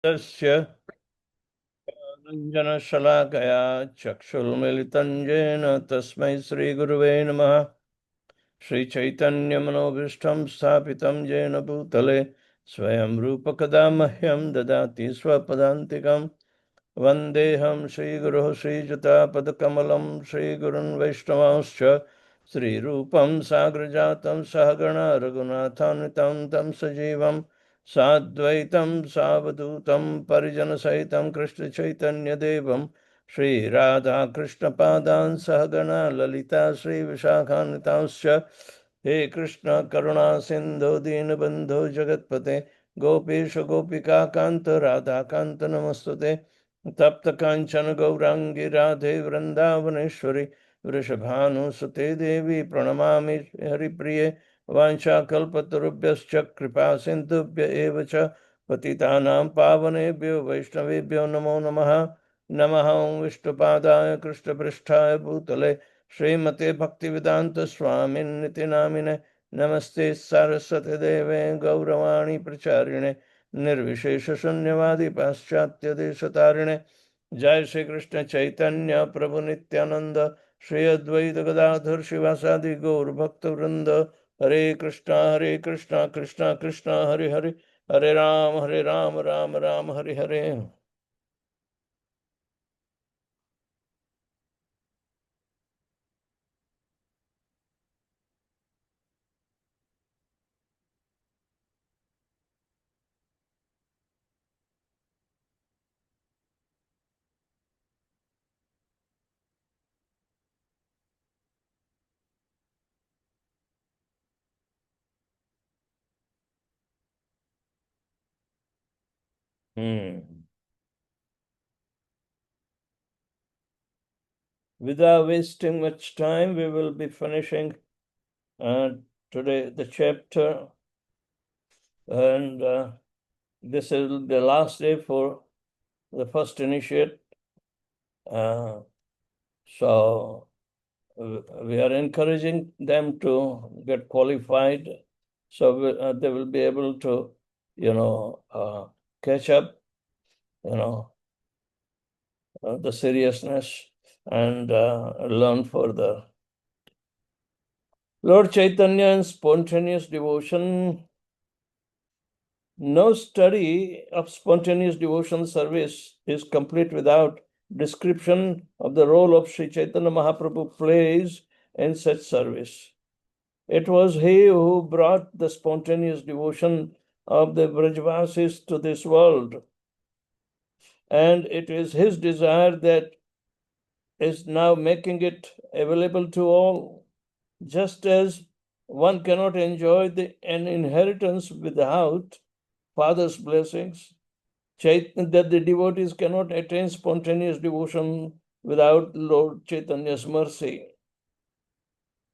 तस्य रञ्जनशलाकया चक्षुर्मिलितं येन तस्मै श्रीगुरुवे नमः। श्रीचैतन्यमनोभीष्टं स्थापितं येन भूतले स्वयं रूपकदा मह्यं ददाति स्वपदान्तिकं। वन्देऽहं श्रीगुरुः श्रीयुतापदकमलं श्रीगुरुन् वैष्णवांश्च श्रीरूपं साग्रजातं सहगणा रघुनाथान्वितं तं सजीवं साद्वैतं सावधूतं परिजनसहितं कृष्णचैतन्यदेवं श्रीराधाकृष्णपादान् सहगणा ललिता श्रीविशाखान्वितांश्च। हे कृष्ण करुणा सिन्धो दीनबन्धो जगत्पते गोपेश गोपिका कान्त राधाकान्त नमस्तुते। तप्त कांचन गौरांगी राधे वृंदावनेश्वरी वृषभानुसुते देवी प्रणमामि हरिप्रिये। वाञ्छाकल्पतरुभ्यश्च कृपा सिन्धुभ्य एव च पतितानां पावनेभ्यो वैष्णवेभ्यो नमो नमः। नमः ॐ विष्णुपादाय कृष्णपृष्ठाय भूतले श्रीमते भक्तिवेदान्त स्वामिन्निति नामिने। नमस्ते सरस्वती देवे गौरवाणी प्रचारिणे निर्विशेष शून्यवादी पाश्चात्य देशतारिणे। जय श्री कृष्ण चैतन्य प्रभु नित्यानंद श्री अद्वैत गदाधर शिवासादि गौर भक्त वृंद। हरे Krishna Krishna Krishna Hare Hare Hare Ram Ram Ram Hare Hare. Without wasting much time, we will be finishing today the chapter, and this is the last day for the first initiate. So we are encouraging them to get qualified, so they will be able to, catch up, the seriousness and learn further. Lord Chaitanya and spontaneous devotion. No study of spontaneous devotion service is complete without description of the role of Sri Chaitanya Mahaprabhu plays in such service. It was he who brought the spontaneous devotion of the Brajvasis to this world, and it is his desire that is now making it available to all. Just as one cannot enjoy an inheritance without father's blessings, that the devotees cannot attain spontaneous devotion without Lord Chaitanya's mercy.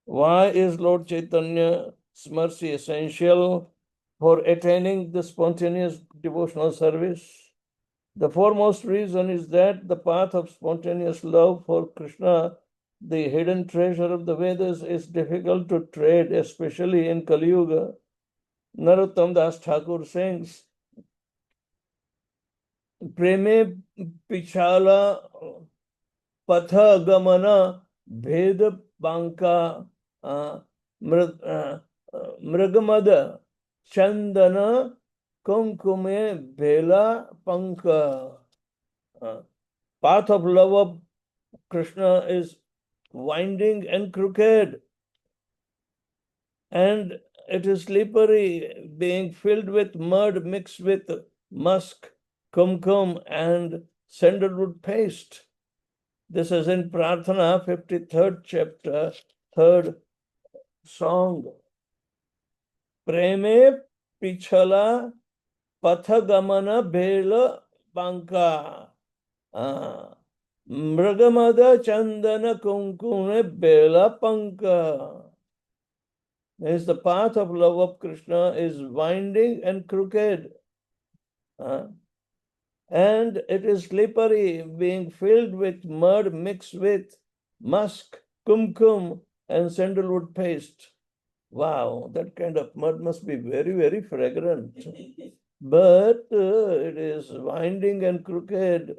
Why is Lord Chaitanya's mercy essential for attaining the spontaneous devotional service? The foremost reason is that the path of spontaneous love for Krishna, the hidden treasure of the Vedas, is difficult to tread, especially in Kali Yuga. Narottam Das Thakur sings, Preme Pichala Patha Gamana Bhed Banka Mrigamada Chandana Kumkume Bela Panka. Path of love of Krishna is winding and crooked, and it is slippery, being filled with mud mixed with musk, kumkum, and sandalwood paste. This is in Prarthana, 53rd chapter, 3rd song. Preme Pichala Pathagamana Bela Banka. Mrigamada Chandana Kumkune Bela Panka. Means the path of love of Krishna is winding and crooked. And it is slippery, being filled with mud mixed with musk, kumkum, and sandalwood paste. Wow, that kind of mud must be very, very fragrant. but it is winding and crooked.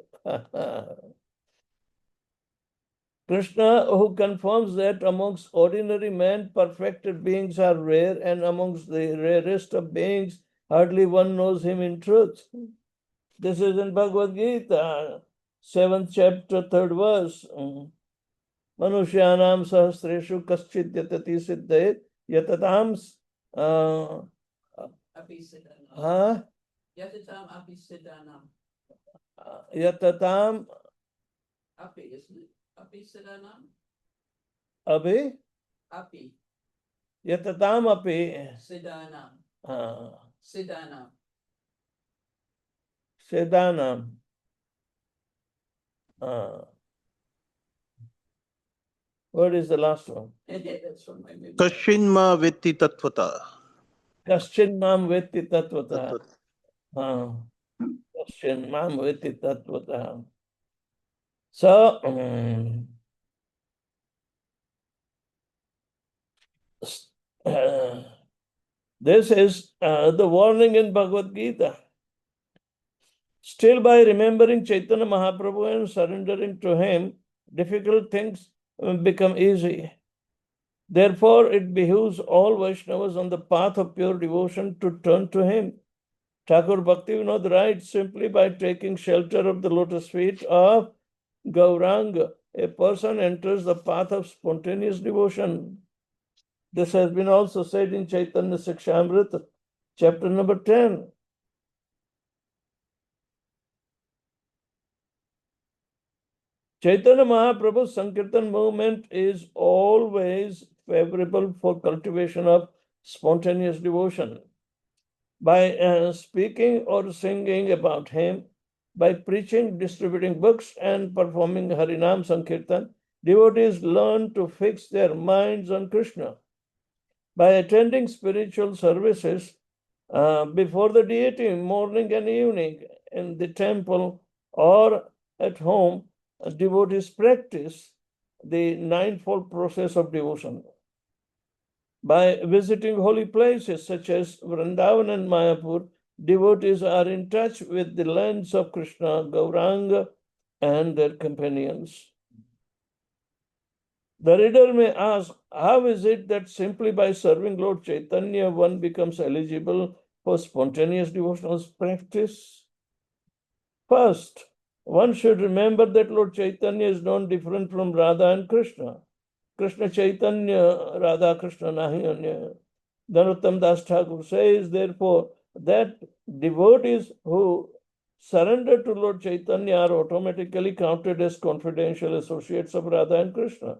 Krishna, who confirms that amongst ordinary men, perfected beings are rare, and amongst the rarest of beings, hardly one knows him in truth. This is in Bhagavad Gita, 7th chapter, 3rd verse. Manushyanam sahasreshu kaschid yatati siddhet yatatam Api siddhanam. ha Yatatam api siddhanam. yatatam Api, isn't it? Api siddhanam. abhi Api yatatam api siddhanam. uh, Siddhanam. sedanam. What is the last one? That's from my memory. Kashin ma vetti tatvata. Kaschin mam vetti tatvata. Tatvata. Kaschin mam vetti tatvata. So, this is the warning in Bhagavad Gita. Still, by remembering Chaitanya Mahaprabhu and surrendering to him, difficult things become easy. Therefore, it behooves all Vaishnavas on the path of pure devotion to turn to him. Thakur Bhaktivinoda writes, simply by taking shelter of the lotus feet of Gauranga, a person enters the path of spontaneous devotion. This has been also said in Chaitanya Sikshamrita, chapter number 10. Chaitanya Mahaprabhu's Sankirtan movement is always favorable for cultivation of spontaneous devotion. By speaking or singing about him, by preaching, distributing books, and performing Harinam Sankirtan, devotees learn to fix their minds on Krishna. By attending spiritual services before the deity, morning and evening, in the temple or at home, devotees practice the ninefold process of devotion. By visiting holy places such as Vrindavan and Mayapur, devotees are in touch with the lands of Krishna, Gauranga, and their companions. The reader may ask, how is it that simply by serving Lord Chaitanya one becomes eligible for spontaneous devotional practice? First, one should remember that Lord Chaitanya is not different from Radha and Krishna. Krishna Chaitanya, Radha Krishna Nahi Anya. Narottam Das Thakur says, therefore, that devotees who surrender to Lord Chaitanya are automatically counted as confidential associates of Radha and Krishna.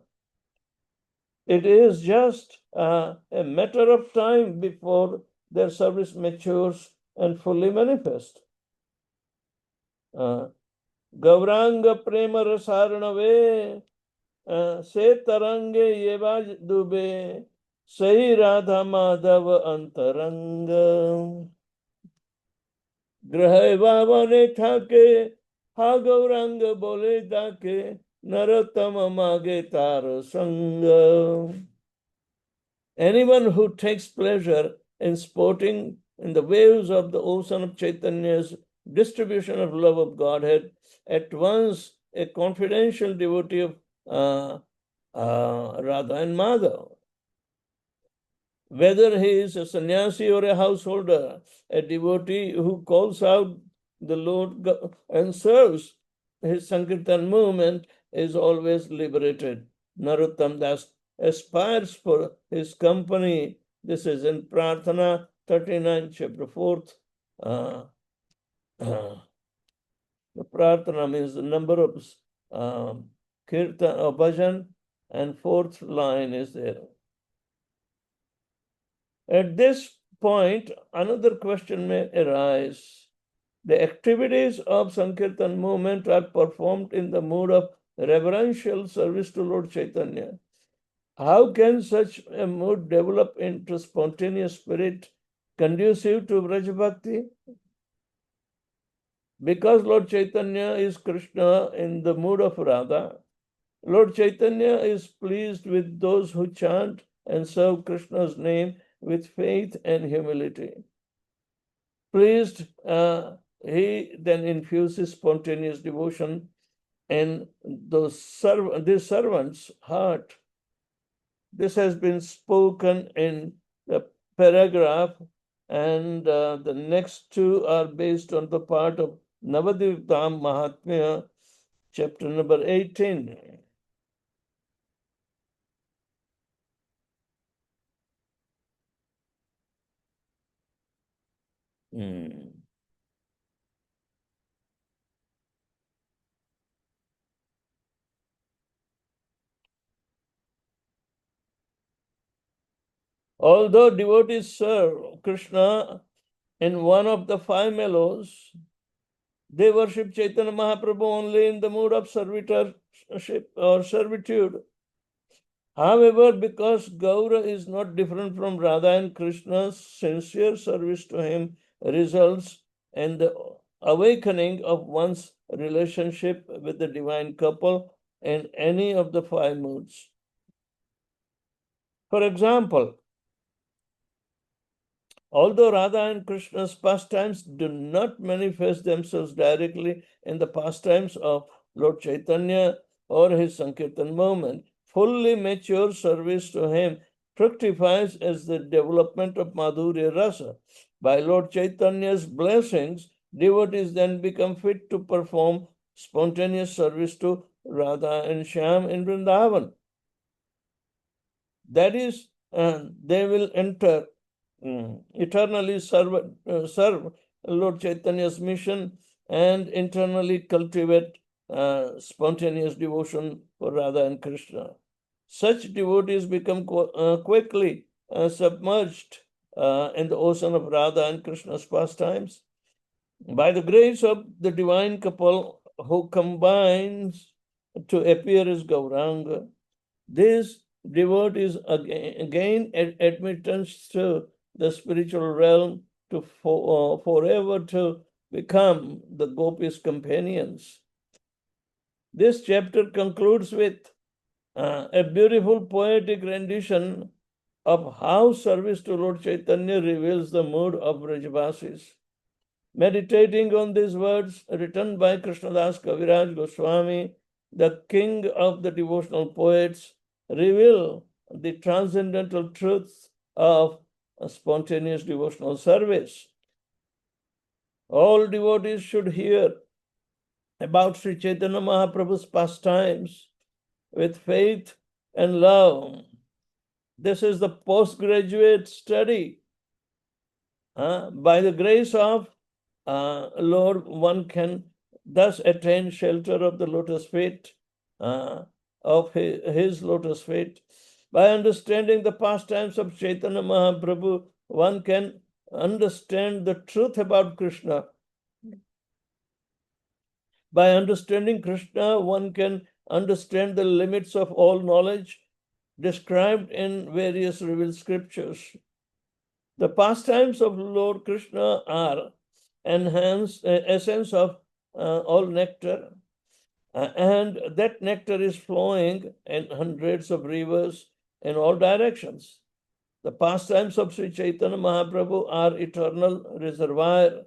It is just a matter of time before their service matures and fully manifest. Gauranga Prema Rasarnave Se Tarange Yeva Dube Sahi Radha Madhava Antaranga Grahe Vavane Thake Ha Gauranga Bole Dake Narottama Mage Tara Sangha. Anyone who takes pleasure in sporting in the waves of the ocean of Chaitanya's distribution of love of Godhead, at once a confidential devotee of Radha and Madhav. Whether he is a sannyasi or a householder, a devotee who calls out the Lord and serves his Sankirtan movement is always liberated. Narottam Das aspires for his company. This is in Prarthana 39, chapter 4th. The Prarthana means the number of Kirtan or Bhajan, and 4th line is there. At this point, another question may arise. The activities of Sankirtan movement are performed in the mood of reverential service to Lord Chaitanya. How can such a mood develop into spontaneous spirit conducive to Vraj Bhakti? Because Lord Chaitanya is Krishna in the mood of Radha, Lord Chaitanya is pleased with those who chant and serve Krishna's name with faith and humility. Pleased, he then infuses spontaneous devotion in this servant's heart. This has been spoken in the paragraph, and the next two are based on the part of Navadvip Dham Mahatmya, chapter number 18. Although devotees serve Krishna in one of the five mellows, they worship Chaitanya Mahaprabhu only in the mood of servitorship or servitude. However, because Gaura is not different from Radha and Krishna's sincere service to him results in the awakening of one's relationship with the divine couple in any of the five moods. For example, although Radha and Krishna's pastimes do not manifest themselves directly in the pastimes of Lord Chaitanya or his Sankirtan movement, fully mature service to him fructifies as the development of Madhurya Rasa. By Lord Chaitanya's blessings, devotees then become fit to perform spontaneous service to Radha and Shyam in Vrindavan. That is, they will enter eternally serve Lord Chaitanya's mission and internally cultivate spontaneous devotion for Radha and Krishna. Such devotees become quickly submerged in the ocean of Radha and Krishna's pastimes. By the grace of the divine couple who combines to appear as Gauranga, these devotees gain admittance to the spiritual realm to forever to become the gopis' companions. This chapter concludes with a beautiful poetic rendition of how service to Lord Chaitanya reveals the mood of Brajavasis. Meditating on these words written by Krishnadas Kaviraj Goswami, the king of the devotional poets, reveal the transcendental truths of a spontaneous devotional service. All devotees should hear about Sri Chaitanya Mahaprabhu's pastimes with faith and love. This is the postgraduate study. By the grace of Lord, one can thus attain shelter of the lotus feet, of his lotus feet. By understanding the pastimes of Chaitanya Mahaprabhu, one can understand the truth about Krishna. By understanding Krishna, one can understand the limits of all knowledge described in various revealed scriptures. The pastimes of Lord Krishna are essence of all nectar, and that nectar is flowing in hundreds of rivers in all directions. The pastimes of Sri Chaitanya Mahaprabhu are eternal reservoir,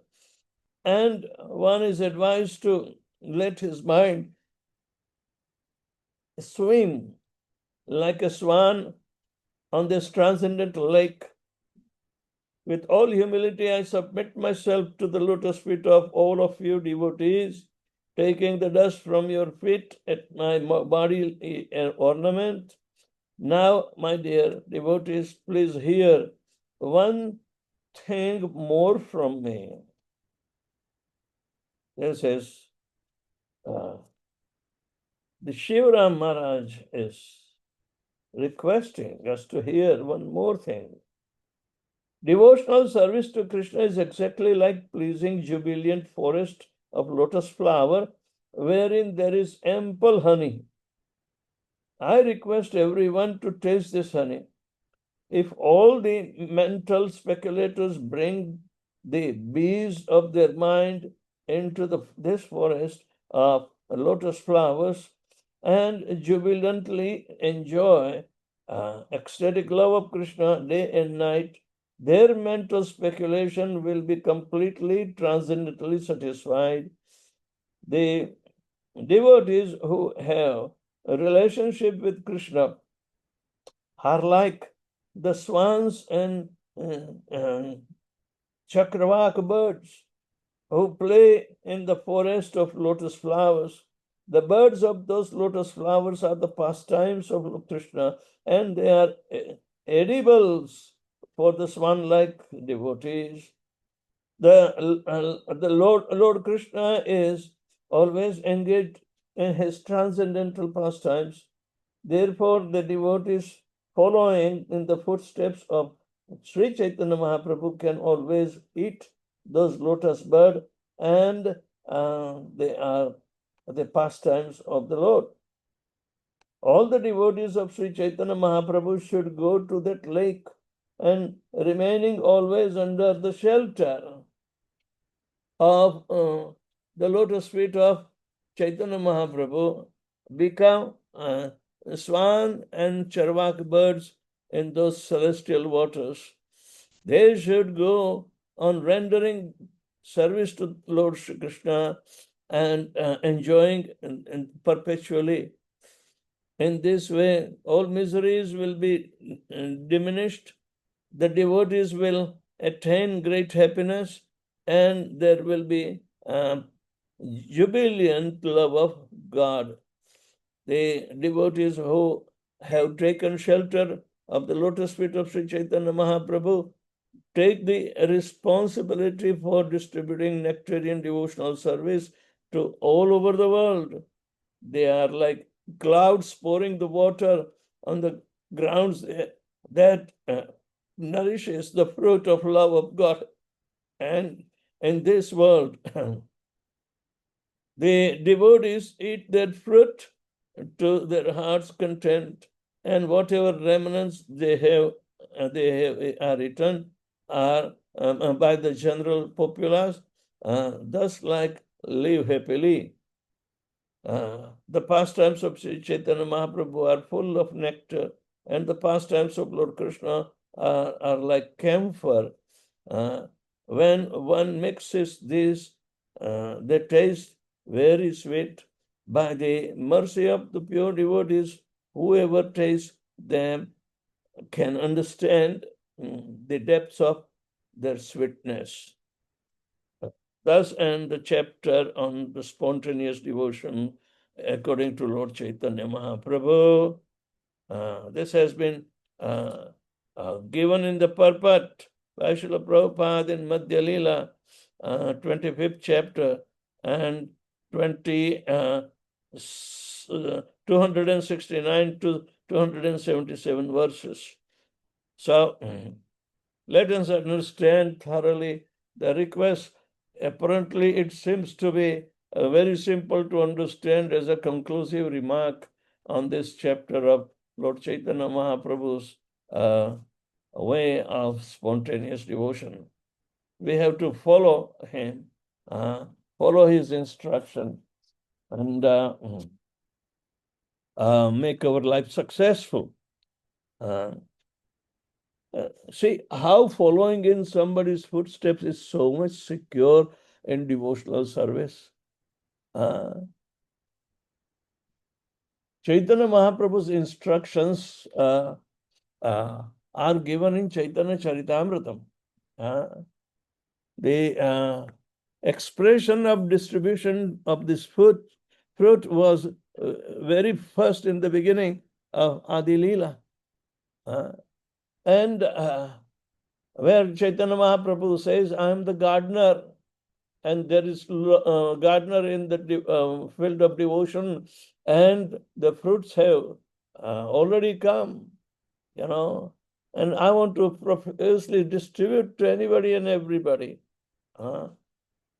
and one is advised to let his mind swim like a swan on this transcendental lake. With all humility, I submit myself to the lotus feet of all of you devotees, taking the dust from your feet at my body ornament. Now, my dear devotees, please hear one thing more from me. This is the Shivaram Maharaj is requesting us to hear one more thing. Devotional service to Krishna is exactly like pleasing jubilant forest of lotus flower, wherein there is ample honey. I request everyone to taste this honey. If all the mental speculators bring the bees of their mind into this forest of lotus flowers and jubilantly enjoy ecstatic love of Krishna day and night, their mental speculation will be completely transcendently satisfied. The devotees who have a relationship with Krishna are like the swans and chakravak birds who play in the forest of lotus flowers. The birds of those lotus flowers are the pastimes of Krishna, and they are edibles for the swan-like devotees. The Lord Krishna is always engaged in his transcendental pastimes. Therefore, the devotees following in the footsteps of Sri Chaitanya Mahaprabhu can always eat those lotus bird, and they are the pastimes of the Lord. All the devotees of Sri Chaitanya Mahaprabhu should go to that lake and remaining always under the shelter of the lotus feet of Chaitanya Mahaprabhu become swan and charvak birds in those celestial waters. They should go on rendering service to Lord Shri Krishna and enjoying and perpetually. In this way, all miseries will be diminished. The devotees will attain great happiness, and there will be jubilant love of God. The devotees who have taken shelter of the lotus feet of Sri Chaitanya Mahaprabhu take the responsibility for distributing nectarian devotional service to all over the world. They are like clouds pouring the water on the grounds that nourishes the fruit of love of God. And in this world, the devotees eat that fruit to their heart's content, and whatever remnants they have are eaten are by the general populace, thus like live happily. The pastimes of Sri Chaitanya Mahaprabhu are full of nectar, and the pastimes of Lord Krishna are like camphor. When one mixes these, they taste very sweet. By the mercy of the pure devotees, whoever tastes them can understand the depths of their sweetness. Thus end the chapter on the spontaneous devotion according to Lord Chaitanya Mahaprabhu. This has been given in the purport by Srila Prabhupada in Madhya Lila, 25th chapter and 269 to 277 verses. So let us understand thoroughly the request. Apparently, it seems to be very simple to understand as a conclusive remark on this chapter of Lord Chaitanya Mahaprabhu's way of spontaneous devotion. We have to follow him, follow his instruction, and make our life successful. See how following in somebody's footsteps is so much secure in devotional service. Chaitanya Mahaprabhu's instructions are given in Chaitanya Charitamrita. The expression of distribution of this fruit was very first in the beginning of Adi Leela. And where Chaitanya Mahaprabhu says, I am the gardener, and there is gardener in the field of devotion, and the fruits have already come, and I want to profusely distribute to anybody and everybody.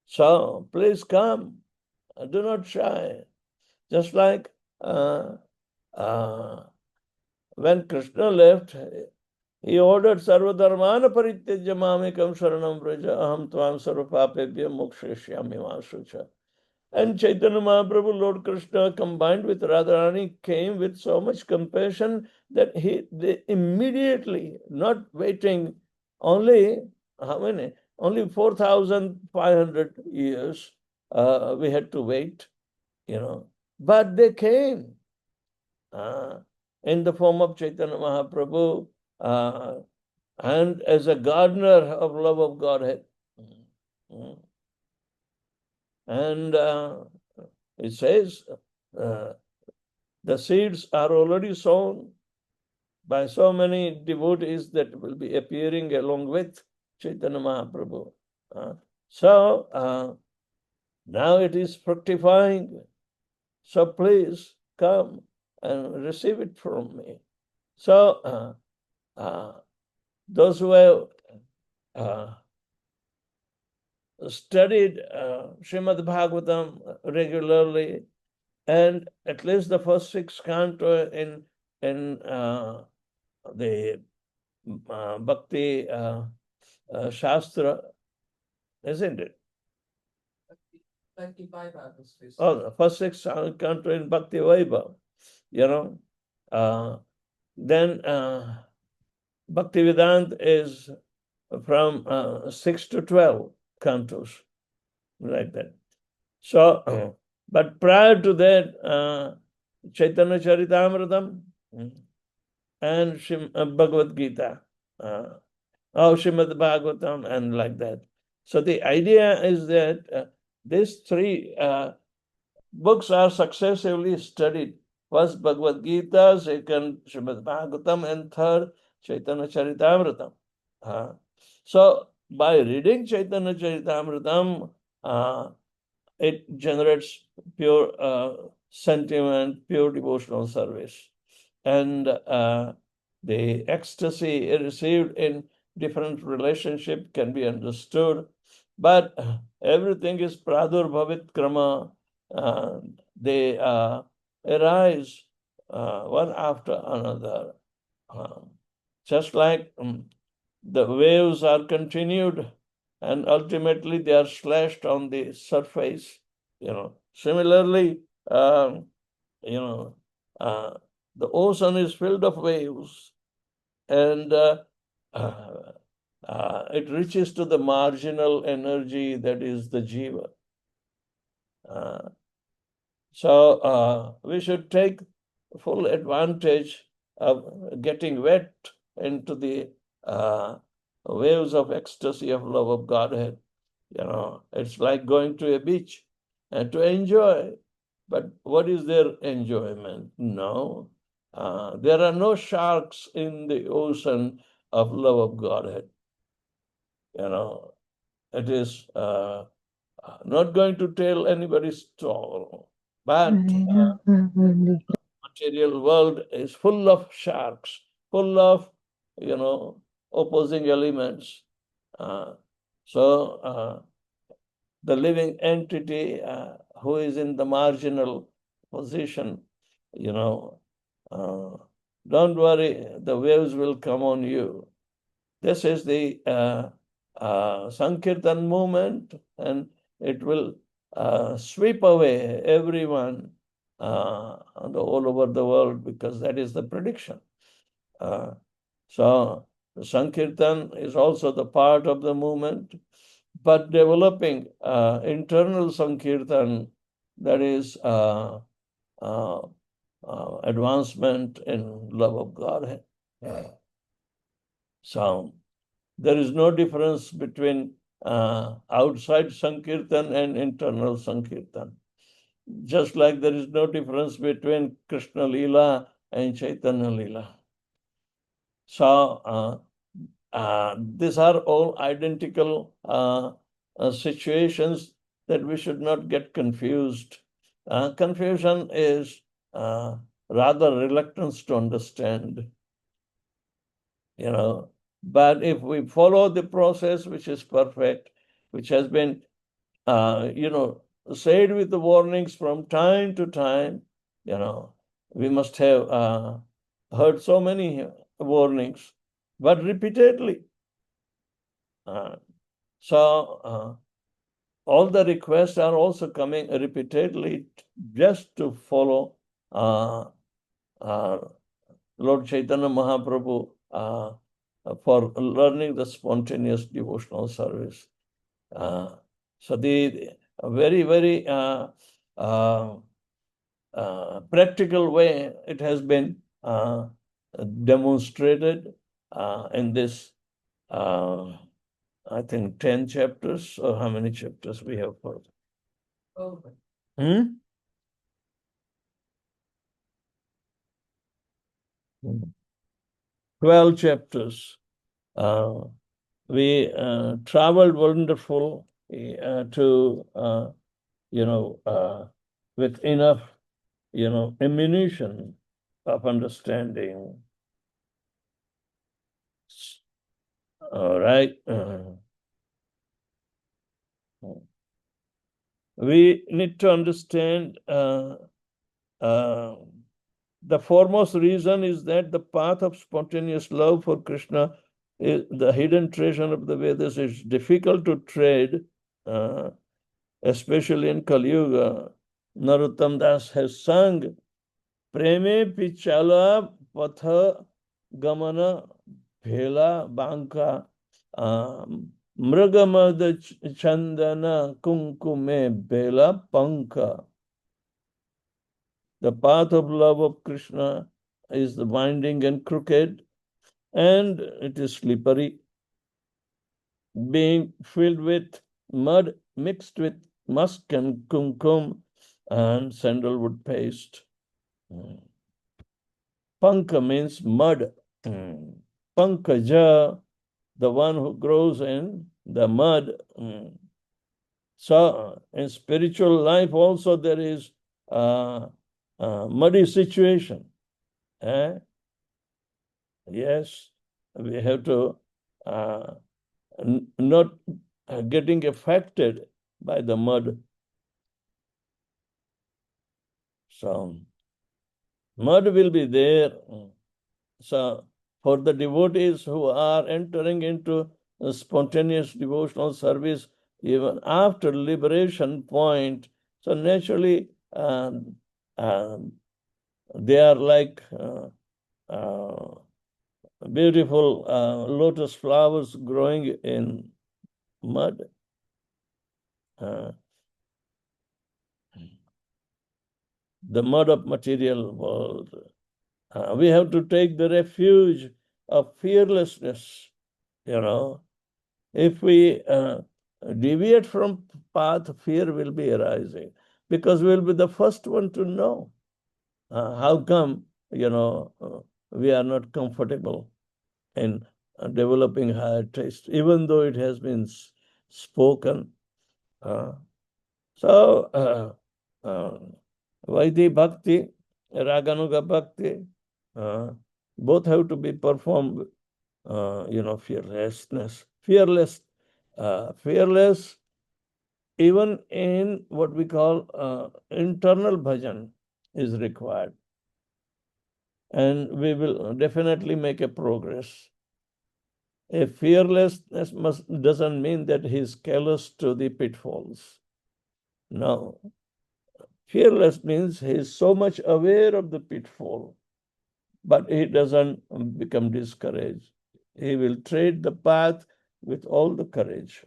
So please come, do not shy. Just like when Krishna left, he ordered Sarvadharmana Parityajya Mamekam Sharanam Vraja Aham Tvam Sarvapapebhya Moksheshyami Masucha. And Chaitanya Mahaprabhu, Lord Krishna, combined with Radharani, came with so much compassion that they immediately, not waiting only how many? Only 4,500 years we had to wait, But they came in the form of Chaitanya Mahaprabhu and as a gardener of love of Godhead. And it says the seeds are already sown by so many devotees that will be appearing along with Chaitanya Mahaprabhu. So now it is fructifying. So please come and receive it from me. So those who have studied Srimad Bhagavatam regularly, and at least the first 6 canto in the Bhakti Shastra, isn't it? Bhakti Vaibhava. Oh, the first 6 canto in Bhakti Vaibhava, then Bhaktivedanta is from 6 to 12 cantos, like that. So, but prior to that, Chaitanya Charitamrita and Bhagavad Gita, Srimad Bhagavatam, and like that. So the idea is that these 3 books are successively studied. First Bhagavad Gita, second Srimad Bhagavatam, and third Chaitanya Charitamrita. So by reading Chaitanya Charitamrita, it generates pure sentiment, pure devotional service. And the ecstasy received in different relationship can be understood. But everything is pradurvavit krama. They arise one after another. Just like the waves are continued and ultimately they are slashed on the surface. Similarly, the ocean is filled of waves, and it reaches to the marginal energy that is the jiva. So we should take full advantage of getting wet into the waves of ecstasy of love of Godhead. It's like going to a beach and to enjoy. But what is their enjoyment? No. There are no sharks in the ocean of love of Godhead. It is not going to tell anybody's story. But material world is full of sharks, full of, opposing elements. So the living entity who is in the marginal position, don't worry, the waves will come on you. This is the Sankirtan movement, and it will sweep away everyone all over the world, because that is the prediction. So Sankirtan is also the part of the movement, but developing internal Sankirtan, that is advancement in love of Godhead. So there is no difference between outside Sankirtan and internal Sankirtan. Just like there is no difference between Krishna Leela and Chaitanya Leela. So these are all identical situations that we should not get confused. Confusion is rather reluctance to understand. But if we follow the process, which is perfect, which has been, said with the warnings from time to time, we must have heard so many warnings, but repeatedly. So all the requests are also coming repeatedly just to follow Lord Chaitanya Mahaprabhu for learning the spontaneous devotional service. So the very, very practical way it has been demonstrated in this, I think, 10 chapters, or how many chapters we have for? Over. 12 chapters. We traveled wonderful to, with enough, ammunition of understanding. All right. We need to understand the foremost reason is that the path of spontaneous love for Krishna, is the hidden treasure of the Vedas, is difficult to trade, especially in Kali Yuga. Narottam Das has sung, Preme Pichala Patha Gamana Bhela Banka Mrigamada Chandana Kunkume Bela Panka. The path of love of Krishna is the winding and crooked, and it is slippery, being filled with mud mixed with musk and kumkum and sandalwood paste. Panka means mud. Pankaja, the one who grows in the mud. So in spiritual life also there is muddy situation. Yes, we have to not getting affected by the mud. So mud will be there. So for the devotees who are entering into a spontaneous devotional service, even after liberation point, so naturally they are like beautiful lotus flowers growing in mud. The mud of material world. We have to take the refuge of fearlessness. If we deviate from path, fear will be arising, because we'll be the first one to know. How come, we are not comfortable in developing higher taste, even though it has been spoken. Vaidhi Bhakti, Raganuga Bhakti, both have to be performed, fearlessness. Fearless even in what we call internal bhajan is required. And we will definitely make a progress. A fearlessness doesn't mean that he is callous to the pitfalls. No. Fearless means he is so much aware of the pitfall, but he doesn't become discouraged. He will tread the path with all the courage.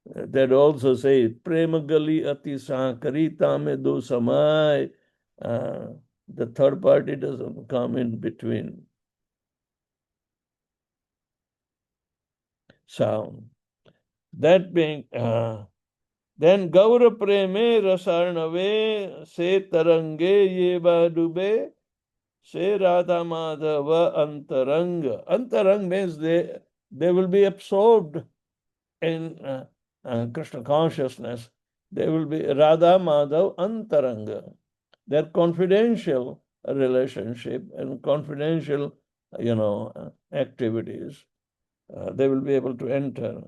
That also say, Premagali ati sakarita me do samai. The third party doesn't come in between. So, that being, then Gaura Preme Rasarnave Se Tarange Yeva Dube Se Radha Madhava Antaranga. Antarang means they will be absorbed in Krishna consciousness. They will be Radha Madhav Antaranga. Their confidential relationship and confidential, activities, they will be able to enter.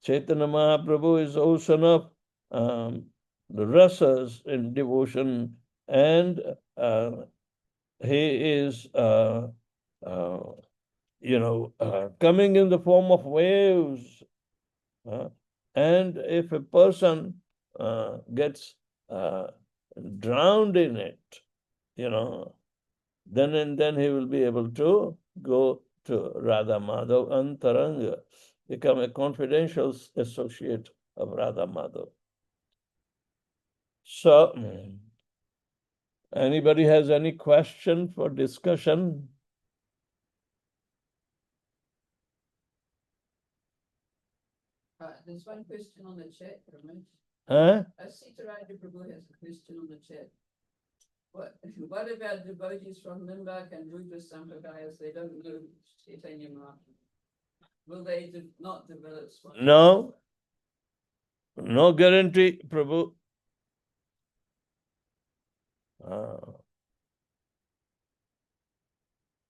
Chaitanya Mahaprabhu is ocean of the rasas in devotion, and he is, coming in the form of waves. And if a person gets drowned in it, then and then he will be able to go to Radha Madhav Antaranga, become a confidential associate of Radha Madhav. So, anybody has any question for discussion? There's one question on the chat, Ramesh. Huh? Sitaradi Prabhu has a question on the chat. What about devotees from Limbak and Rudra Sampradayas? They don't know Chaitanya Mahaprabhu. Will they not develop swami? No. No guarantee, Prabhu.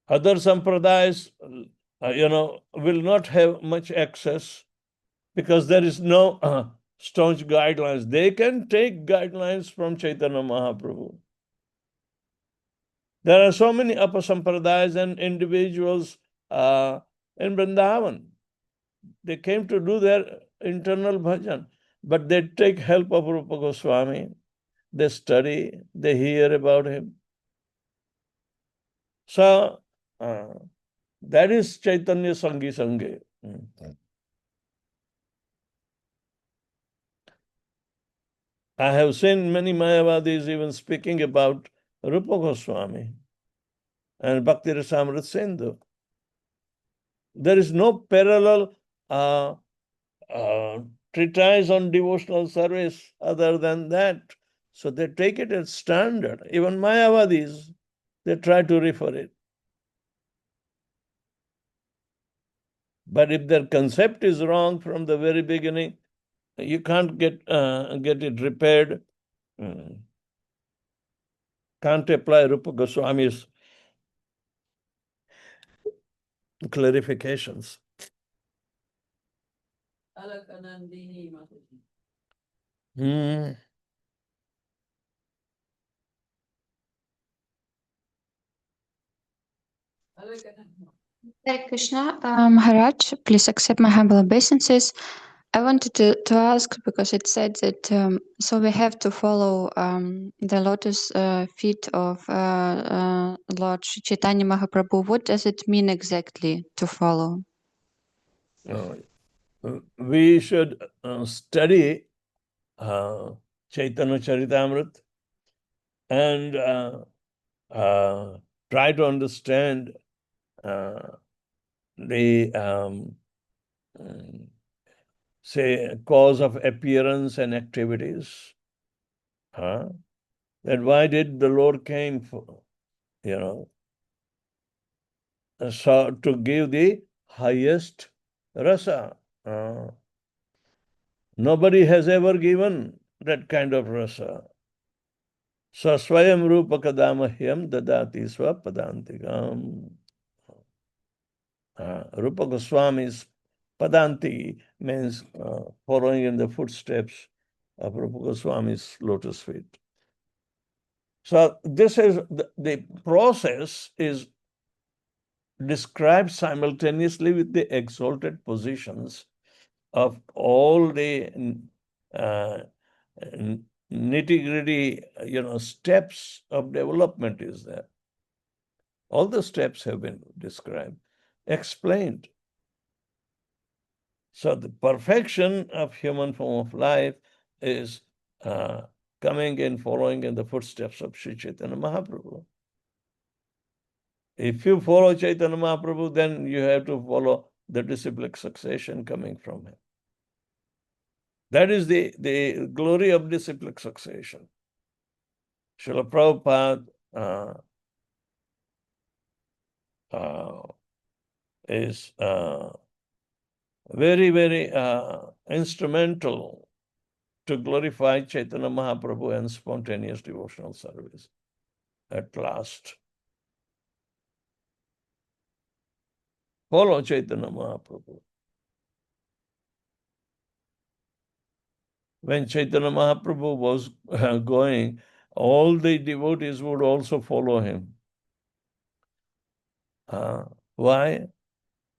Other sampradayas, will not have much access because there is no staunch guidelines. They can take guidelines from Chaitanya Mahaprabhu. There are so many apasampradayas and individuals in Vrindavan. They came to do their internal bhajan, but they take help of Rupa Goswami. They study, they hear about him. So, that is Chaitanya Sangi Sange. I have seen many Mayavadis even speaking about Rupa Goswami and Bhakti Rasamrit Sindhu. There is no parallel treatise on devotional service other than that. So they take it as standard. Even Mayavadis, they try to refer it. But if their concept is wrong from the very beginning, you can't get it repaired. Can't apply Rupa Goswami's clarifications. Alakanandini Mataji. Hare Krishna, Maharaj, please accept my humble obeisances. I wanted to ask because it said that so we have to follow the lotus feet of Lord Sri Chaitanya Mahaprabhu. What does it mean exactly to follow? We should study Chaitanya Charitamrita and try to understand the say cause of appearance and activities. That why did the Lord came for, so to give the highest rasa. Nobody has ever given that kind of rasa. Swayam rupa kadamahyam dadati swapadantigam. Rupa Goswami's padanti means following in the footsteps of Rupa Goswami's lotus feet. So this is the process is described simultaneously with the exalted positions of all the nitty-gritty, steps of development is there. All the steps have been described, explained. So the perfection of human form of life is coming in, following in the footsteps of Sri Chaitanya Mahaprabhu. If you follow Chaitanya Mahaprabhu, then you have to follow the disciplic succession coming from him. That is the glory of disciplic succession. Srila Prabhupada is very, very instrumental to glorify Chaitanya Mahaprabhu and spontaneous devotional service at last. Follow Chaitanya Mahaprabhu. When Chaitanya Mahaprabhu was going, all the devotees would also follow him. Why?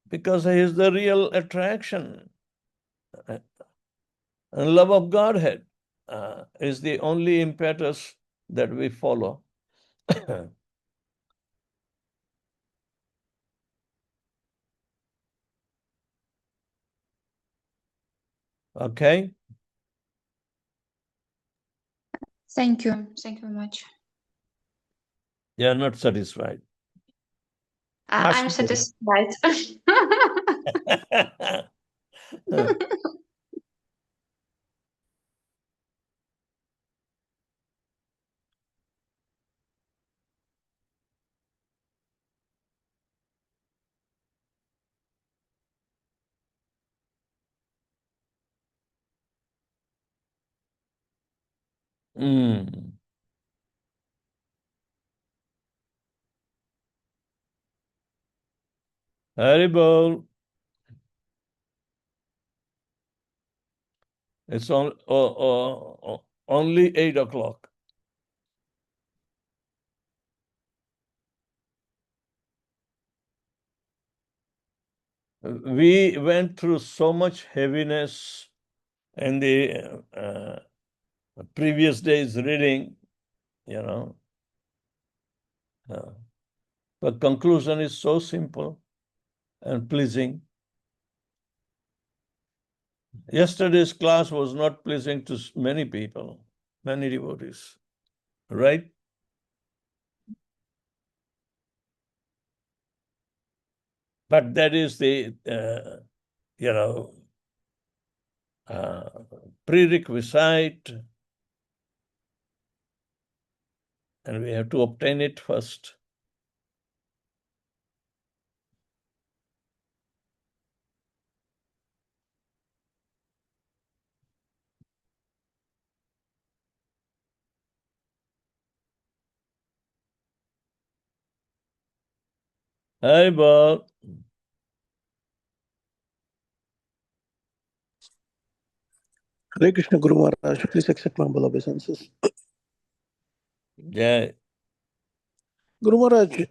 Because he is the real attraction. And love of Godhead is the only impetus that we follow. Okay? Thank you. Thank you very much. You are not satisfied. I'm Ask me. satisfied. Mm. Haribol. It's only 8 o'clock. We went through so much heaviness in the previous day's reading, you know. The conclusion is so simple and pleasing. Yesterday's class was not pleasing to many people, many devotees, right? But that is the, prerequisite, and we have to obtain it first. Hi, Bob. Hare Krishna Guru Maharaj, please accept my humble obeisances. Yeah. Guru Maharaj,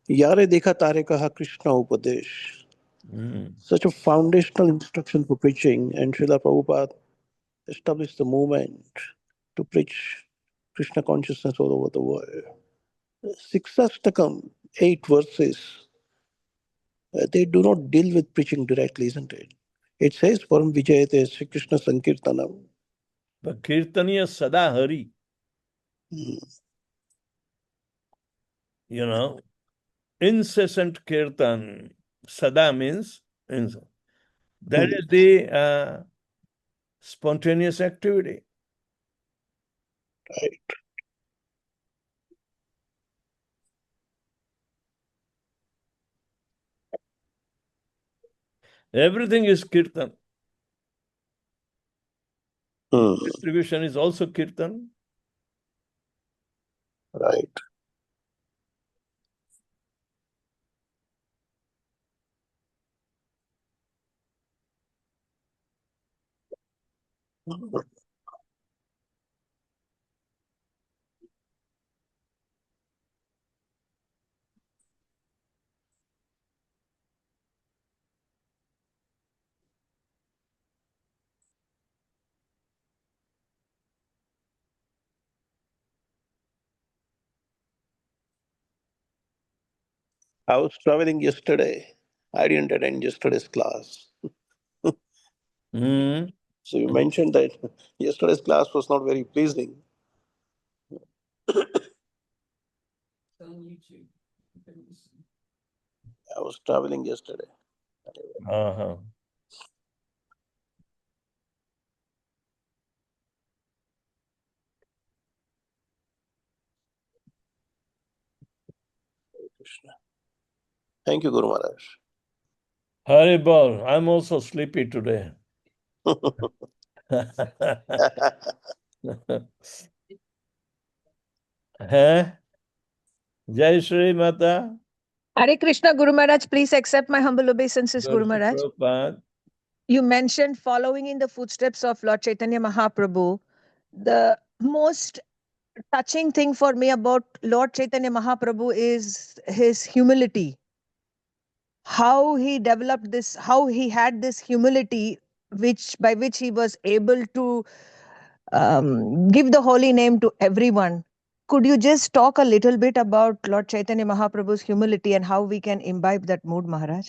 Yare Dekha Tare Kaha Krishna Upadesh. Such a foundational instruction for preaching, and Srila Prabhupada established the movement to preach Krishna consciousness all over the world. Siksastakam, 8 verses, they do not deal with preaching directly, isn't it? It says, Param Vijayate Sri Krishna Sankirtanam. But Kirtaniya Sada Hari. Incessant Kirtan. Sada means incessant. That is the spontaneous activity. Right. Everything is Kirtan. Distribution is also Kirtan. Right. I was traveling yesterday. I didn't attend yesterday's class. Mm. So you mentioned that yesterday's class was not very pleasing. It's on YouTube. You can listen. I was traveling yesterday. Uh-huh. Krishna. Thank you, Guru Maharaj. Haribol, I'm also sleepy today. Huh? Jai Shri Mata. Hare Krishna, Guru Maharaj, please accept my humble obeisances, Guru Guru Maharaj. Prabhupada. You mentioned following in the footsteps of Lord Chaitanya Mahaprabhu. The most touching thing for me about Lord Chaitanya Mahaprabhu is his humility. How he developed this, how he had this humility, by which he was able to give the holy name to everyone. Could you just talk a little bit about Lord Chaitanya Mahaprabhu's humility and how we can imbibe that mood, Maharaj?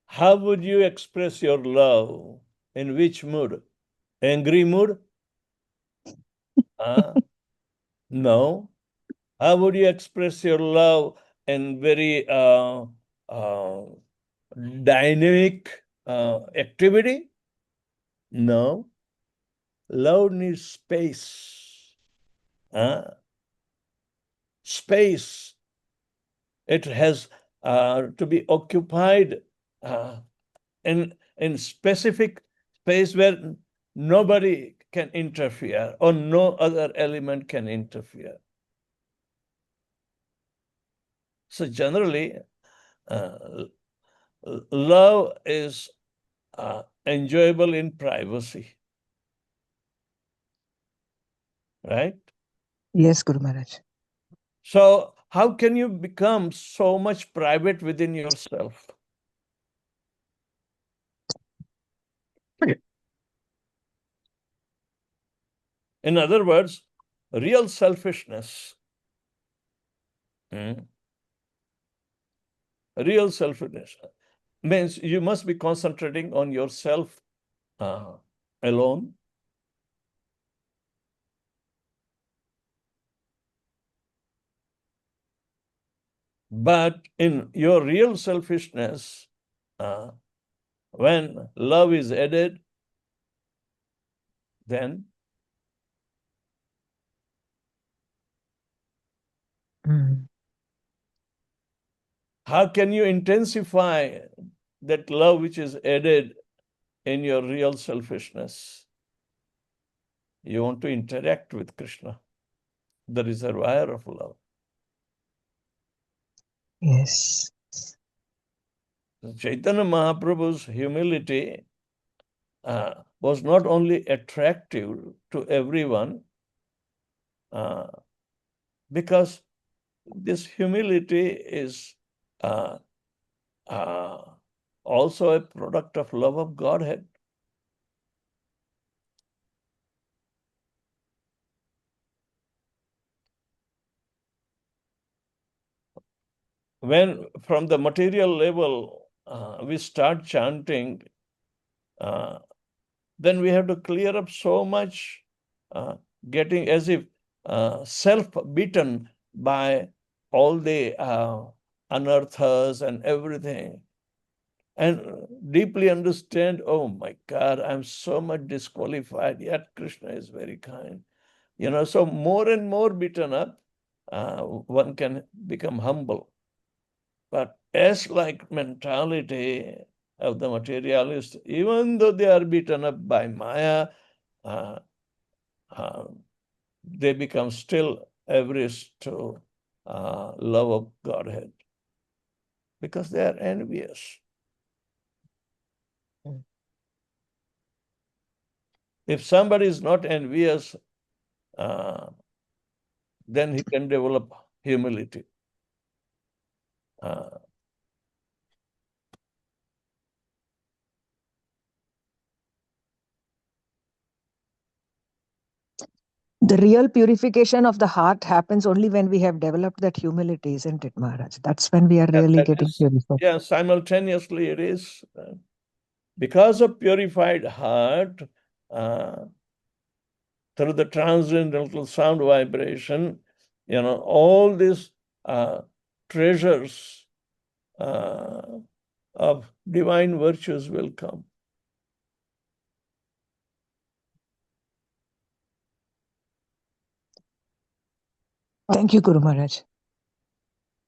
How would you express your love? In which mood? Angry mood? No. How would you express your love in very dynamic activity? No. Love needs space. Space. It has to be occupied in specific space where nobody can interfere or no other element can interfere. So generally, love is enjoyable in privacy, right? Yes, Guru Maharaj. So how can you become so much private within yourself? In other words, real selfishness. Real selfishness means you must be concentrating on yourself alone. But in your real selfishness, when love is added, then how can you intensify that love which is added in your real selfishness? You want to interact with Krishna, the reservoir of love. Yes. Chaitanya Mahaprabhu's humility was not only attractive to everyone, because this humility is also a product of love of Godhead. When from the material level we start chanting, then we have to clear up so much, getting as if self-beaten by all the anarthas and everything, and deeply understand, oh my God, I'm so much disqualified, yet Krishna is very kind. So more and more beaten up, one can become humble. But S-like mentality of the materialist, even though they are beaten up by Maya, they become still averse to love of Godhead because they are envious. If somebody is not envious, then he can develop humility. The real purification of the heart happens only when we have developed that humility, isn't it, Maharaj? That's when we are really getting purified. Yeah, simultaneously it is. Because of purified heart, through the transcendental sound vibration, all these treasures of divine virtues will come. Thank you, Guru Maharaj.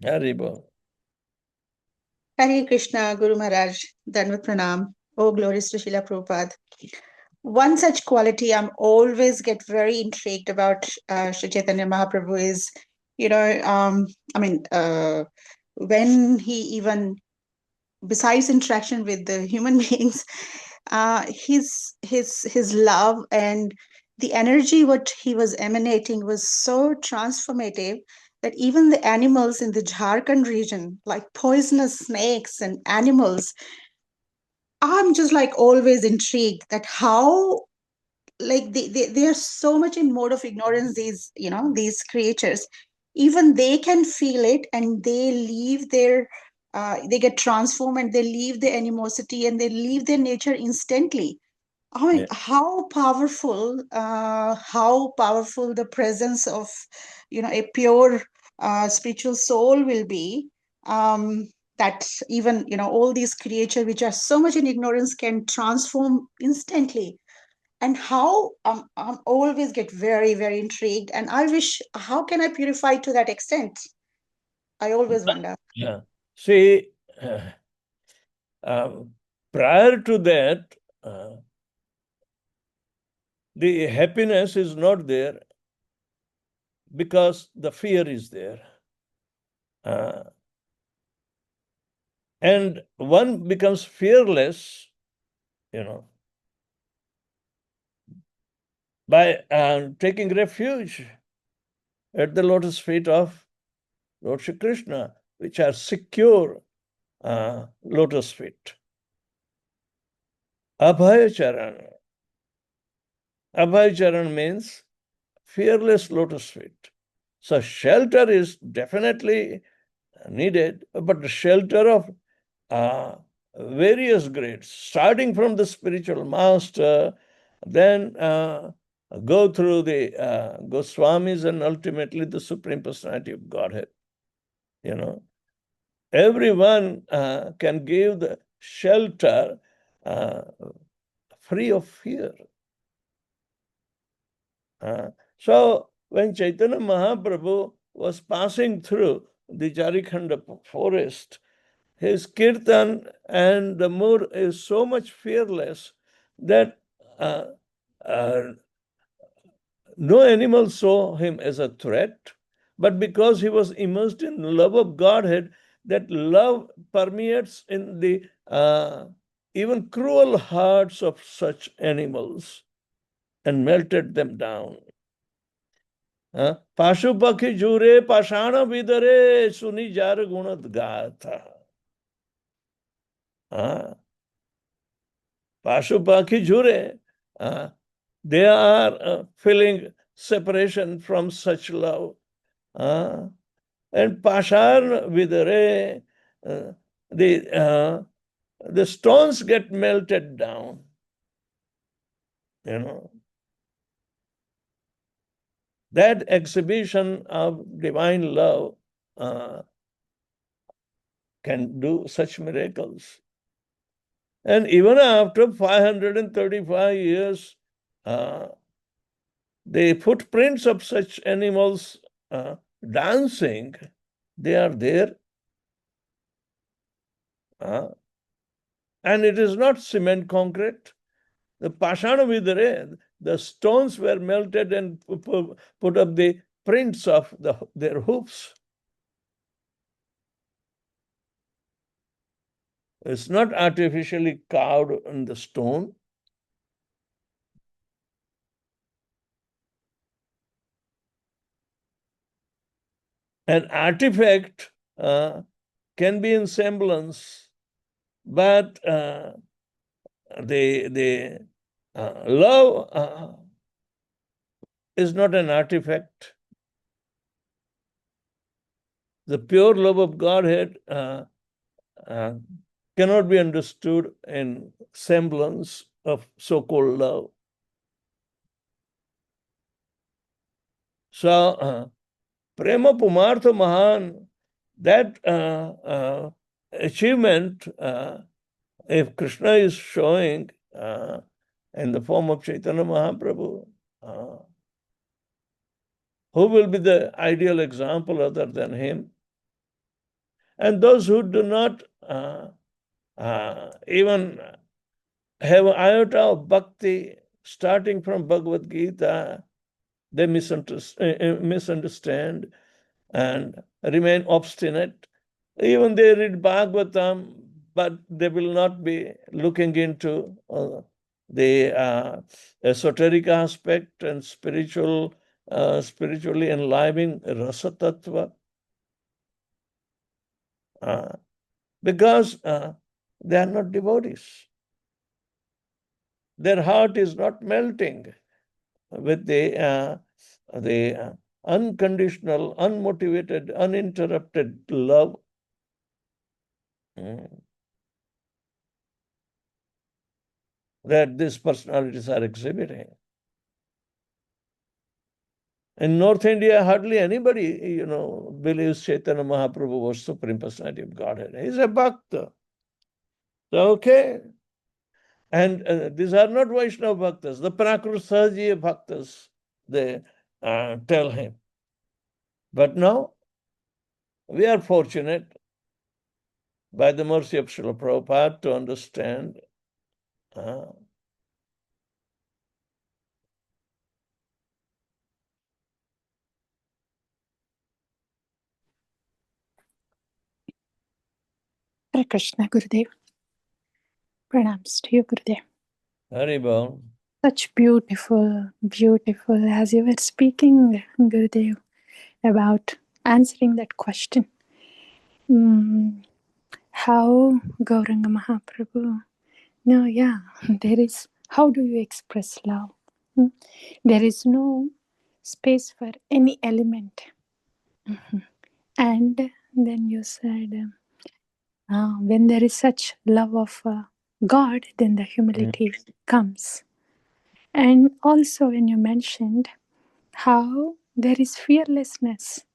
Haribol. Hare Krishna, Guru Maharaj, Danvat Pranam. Oh, glories to Srila Prabhupada. One such quality I'm always get very intrigued about Sri Chaitanya Mahaprabhu is, when he even, besides interaction with the human beings, his love and the energy what he was emanating was so transformative that even the animals in the Jharkhand region, like poisonous snakes and animals, I'm just like always intrigued that how, like they are so much in mode of ignorance, these creatures, even they can feel it and they leave their they get transformed and they leave their animosity and they leave their nature instantly. I mean, Yeah. how powerful the presence of, a pure spiritual soul will be. That even, all these creatures which are so much in ignorance can transform instantly. And how I'm always get very, very intrigued. And I wish, how can I purify to that extent? I always wonder. Yeah. See, prior to that, the happiness is not there because the fear is there. And one becomes fearless, by taking refuge at the lotus feet of Lord Shri Krishna, which are secure lotus feet. Abhaya Charan. Abhaya Charan means fearless lotus feet. So shelter is definitely needed, but the shelter of various grades, starting from the spiritual master, then go through the Goswamis, and ultimately the Supreme Personality of Godhead. Everyone can give the shelter free of fear. So when Chaitanya Mahaprabhu was passing through the Jarikhanda forest, his kirtan and the mood is so much fearless that no animal saw him as a threat, but because he was immersed in love of Godhead, that love permeates in the even cruel hearts of such animals and melted them down. Pashupakhi jure pashana vidare suni jar gunat gatha. Pashupakhi jure, they are feeling separation from such love. And pashan vidare, the stones get melted down. That exhibition of divine love can do such miracles. And even after 535 years, the footprints of such animals dancing, they are there. And it is not cement concrete. The Pashana Vidare, the stones were melted and put up the prints of their hoofs. It's not artificially carved in the stone. An artifact can be in semblance, but the love is not an artifact. The pure love of Godhead cannot be understood in semblance of so-called love. So, Prema Pumartha Mahan, that achievement, if Krishna is showing in the form of Chaitanya Mahaprabhu, who will be the ideal example other than him? And those who do not even have an iota of bhakti, starting from Bhagavad Gita, they misunderstand and remain obstinate. Even they read Bhagavatam, but they will not be looking into the esoteric aspect and spiritually enlivening rasa tattva. Because they are not devotees. Their heart is not melting with the unconditional, unmotivated, uninterrupted love that these personalities are exhibiting. In North India, hardly anybody, believes Chaitanya Mahaprabhu was Supreme Personality of Godhead. He's a Bhakta. So, okay. And these are not Vaishnava Bhaktas. The Prakrit Sahajiya Bhaktas, they tell him. But now, we are fortunate, by the mercy of Srila Prabhupada, to understand Hare Krishna, Gurudev. Pranams to you, Gurudev. Haribol. Such beautiful, as you were speaking, Gurudev, about answering that question. How Gauranga Mahaprabhu, there is, how do you express love? There is no space for any element. And then you said, when there is such love of God, then the humility comes. And also when you mentioned how there is fearlessness,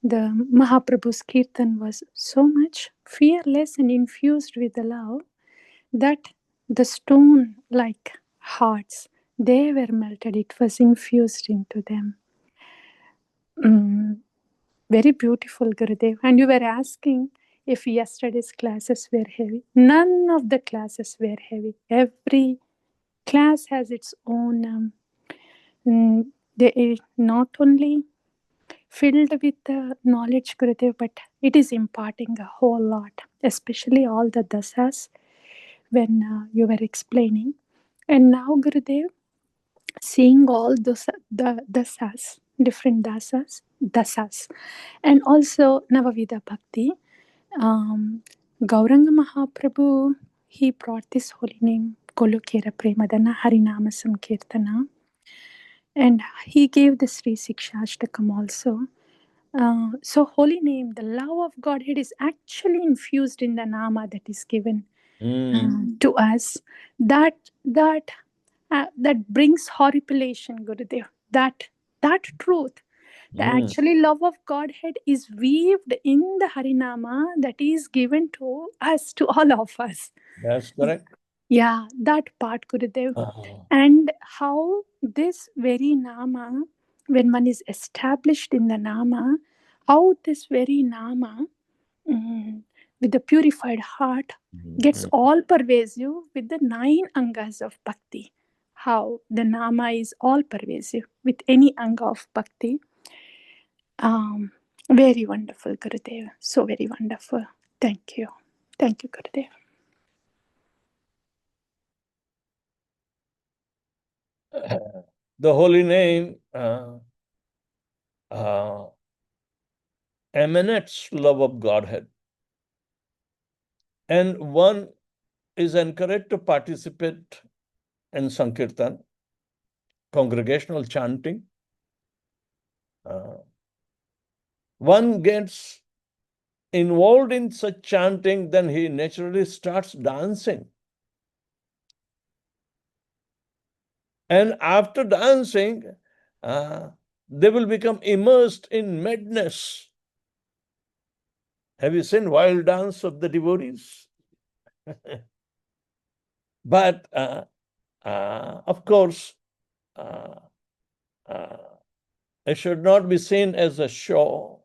the Mahaprabhu's Kirtan was so much fearless and infused with the love that the stone-like hearts, they were melted. It was infused into them. Very beautiful, Gurudev. And you were asking if yesterday's classes were heavy. None of the classes were heavy. Every class has its own, they are not only filled with knowledge, Gurudev, but it is imparting a whole lot, especially all the dasas when you were explaining. And now, Gurudev, seeing all those the dasas, different dasas, and also Navavida Bhakti, Gauranga Mahaprabhu, he brought this holy name, Golokera Premadana Harinama Sankirtana, and he gave the Sri Sikshashtakam also. So holy name, the love of Godhead is actually infused in the Nama that is given to us. That brings horripilation, Gurudev. That truth, the actually love of Godhead is weaved in the Harinama that is given to us, to all of us. That's correct. Yeah, that part, Gurudev. And how this very Nama, when one is established in the Nama, how this very Nama, with the purified heart, gets all pervasive with the 9 angas of Bhakti. How the Nama is all pervasive with any anga of Bhakti. Very wonderful, Gurudev. So very wonderful. Thank you. Thank you, Gurudev. The holy name emanates love of Godhead. And one is encouraged to participate in Sankirtan, congregational chanting. One gets involved in such chanting, then he naturally starts dancing. And after dancing, they will become immersed in madness. Have you seen wild dance of the devotees? But of course, it should not be seen as a show.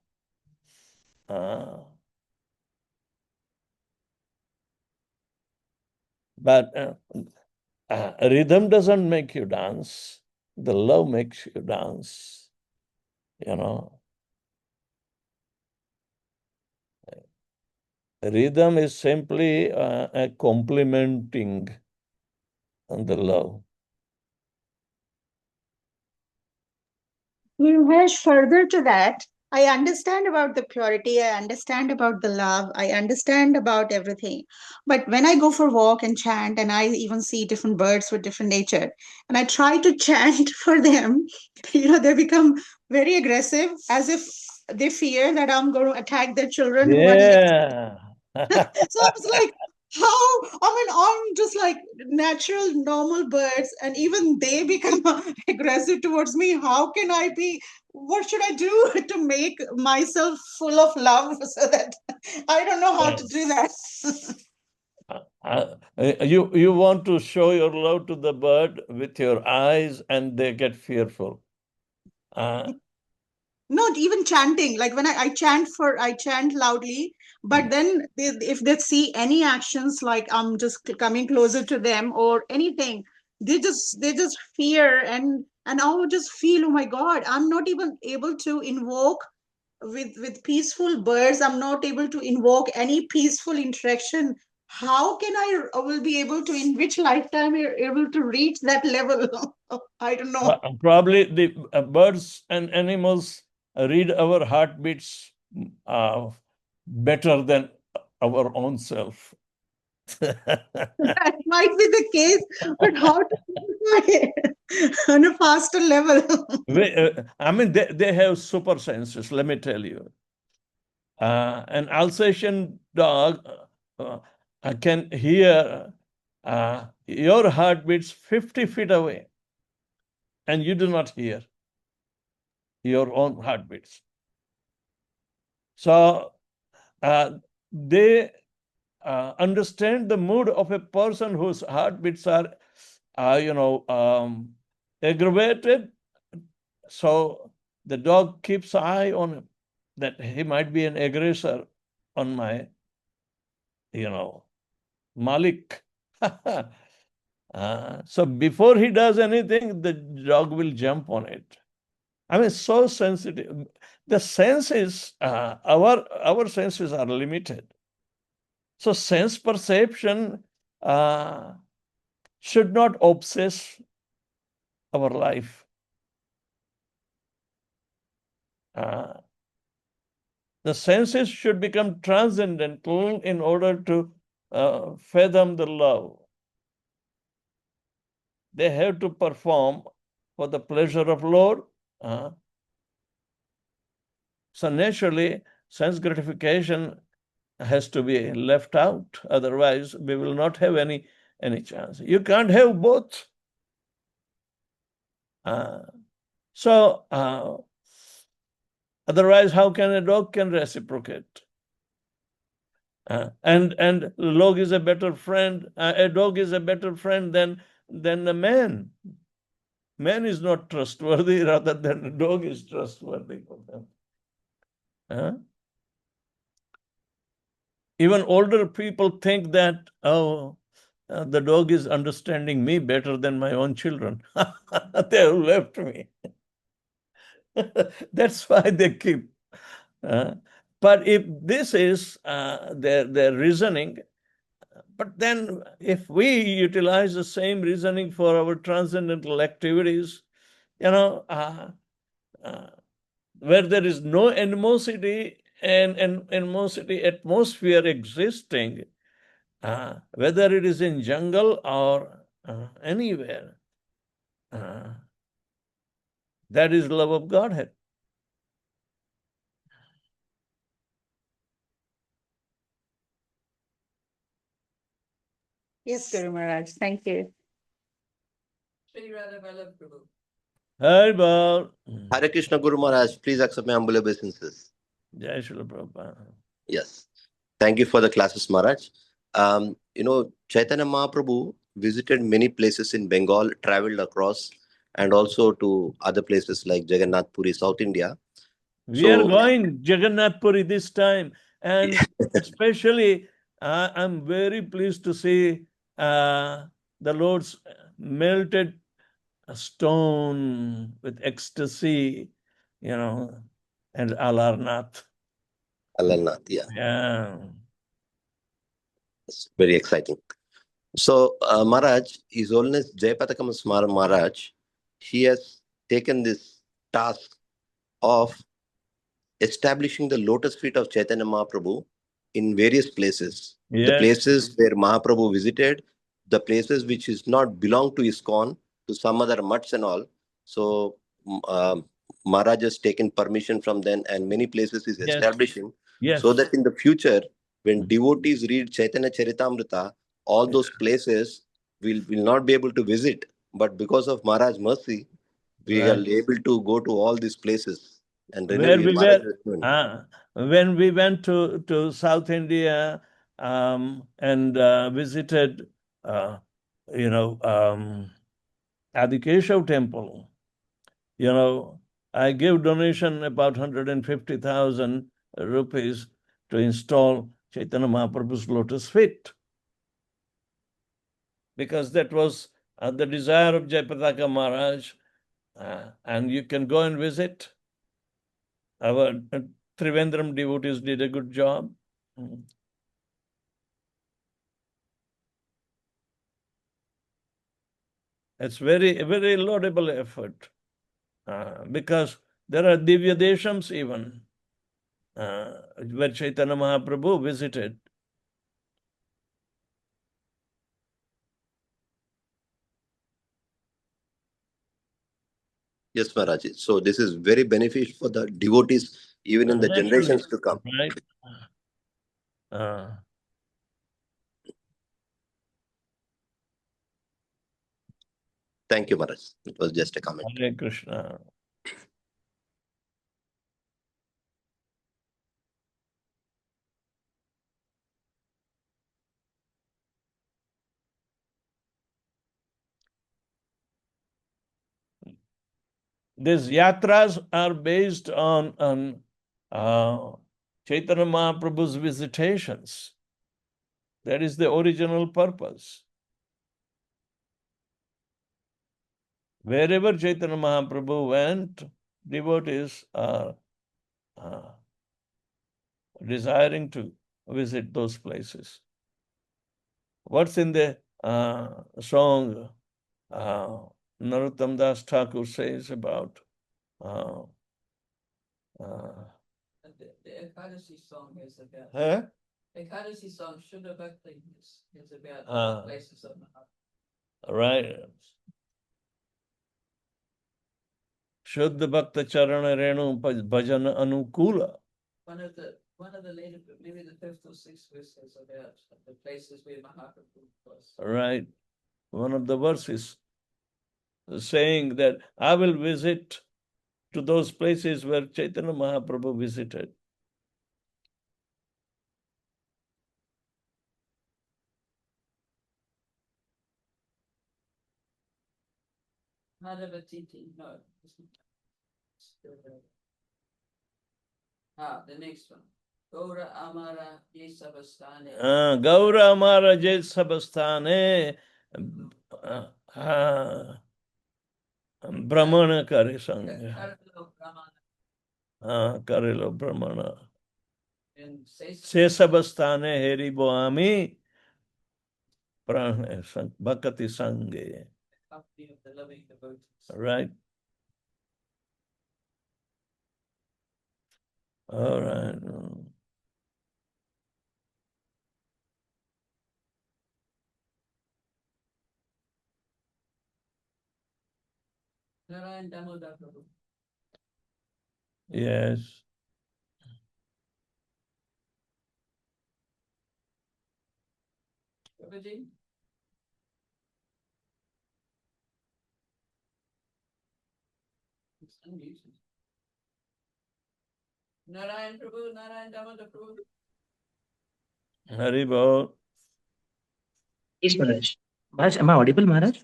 But rhythm doesn't make you dance. The love makes you dance, Rhythm is simply a complementing the love. Mahesh, further to that, I understand about the purity, I understand about the love, I understand about everything. But when I go for walk and chant, and I even see different birds with different nature, and I try to chant for them, they become very aggressive, as if they fear that I'm going to attack their children. Yeah. So I was like, how? I mean, I'm just like natural, normal birds, and even they become aggressive towards me. How can I be? What should I do to make myself full of love so that I don't know how to do that? You want to show your love to the bird with your eyes, and they get fearful. Not even chanting. Like when I chant loudly, but then if they see any actions, like I'm just coming closer to them or anything, they just fear, and I would just feel, oh my God, I'm not even able to invoke with peaceful birds. I'm not able to invoke any peaceful interaction. How can I will be able to, in which lifetime you're able to reach that level? I don't know. Probably the birds and animals read our heartbeats better than our own self. That might be the case, but how to do it on a faster level? I mean, they have super senses, let me tell you. An Alsatian dog can hear your heartbeats 50 feet away, and you do not hear your own heartbeats. So they understand the mood of a person whose heartbeats are, aggravated. So the dog keeps an eye on him, that he might be an aggressor on my, Malik. So before he does anything, the dog will jump on it. I mean, so sensitive. The senses, our senses are limited. So sense perception should not obsess our life. The senses should become transcendental in order to fathom the love. They have to perform for the pleasure of Lord. So naturally, sense gratification has to be left out. Otherwise, we will not have any chance. You can't have both. Otherwise, how can a dog can reciprocate? And dog is a better friend. A dog is a better friend than a man. Man is not trustworthy, rather than a dog is trustworthy for them. Even older people think that, the dog is understanding me better than my own children. They have left me. That's why they keep. But if this is their reasoning, but then if we utilize the same reasoning for our transcendental activities, where there is no animosity and animosity atmosphere existing, whether it is in jungle or anywhere, that is love of Godhead. Yes, Guru Maharaj. Thank you. Shri Radha Vallabh Prabhu. Haribol. Hare Krishna Guru Maharaj, please accept my humble obeisances. Jai Srila Prabhupada. Yes. Thank you for the classes, Maharaj. Chaitanya Mahaprabhu visited many places in Bengal, traveled across, and also to other places like Jagannath Puri, South India. We are going Jagannath Puri this time, and especially I'm very pleased to see the Lord's melted stone with ecstasy, and Alarnath. Alarnath, yeah. Yeah. It's very exciting. So, Maharaj, His Holiness Jayapatakam Maharaj, he has taken this task of establishing the lotus feet of Chaitanya Mahaprabhu in various places. Yes. The places where Mahaprabhu visited, the places which is not belong to ISKCON, to some other mutts and all. So, Maharaj has taken permission from them, and many places is establishing, Yes. so that in the future, when devotees read Chaitanya Charitamrita, all those places will not be able to visit. But because of Maharaj's mercy, we are Right. able to go to all these places and renew Where we Maharaj's were, testimony. when we went to South India and visited, Adi Keshav temple, I gave donation about 150,000 rupees to install Chaitanya Mahaprabhu's lotus feet, because that was the desire of Jayapataka Maharaj, and you can go and visit. Our Trivandrum devotees did a good job. It's very, very laudable effort, because there are Divya Deshams even, where Chaitanya Mahaprabhu visited. Yes, Maharaj. So this is very beneficial for the devotees, even in the generations to come. Right? Thank you, Maharaj. It was just a comment. Hare Krishna. These yatras are based on Chaitanya Mahaprabhu's visitations. That is the original purpose. Wherever Chaitanya Mahaprabhu went, devotees are desiring to visit those places. What's in the song Narottam Das Thakur says about The Ekadasi song is about. huh? Ekadasi song Shuddha Bhakti is about the places of Mahaprabhu. Right. Shuddha Bhakta Charana Renu Bhajan Anukula. One of the later, maybe the fifth or sixth verses about the places where Mahaprabhu was. Right. One of the verses saying that I will visit to those places where Chaitanya Mahaprabhu visited. Madhavatiti, no. The next one. Gaura Amara Yesavastane. Gaura Amara Jesabastane Brahmana Kare Sangha. Karilo Brahmana. Sesabastane Heri Boami Bhakati Sange. Company of the loving devotees. Right. All right. Narayan Damodar Prabhu. Yes. Prabhuji? It's unmuted. Narayan Prabhu, Narayan Damodar Prabhu. Haribol. Yes, Maharaj. Maharaj, am I audible, Maharaj?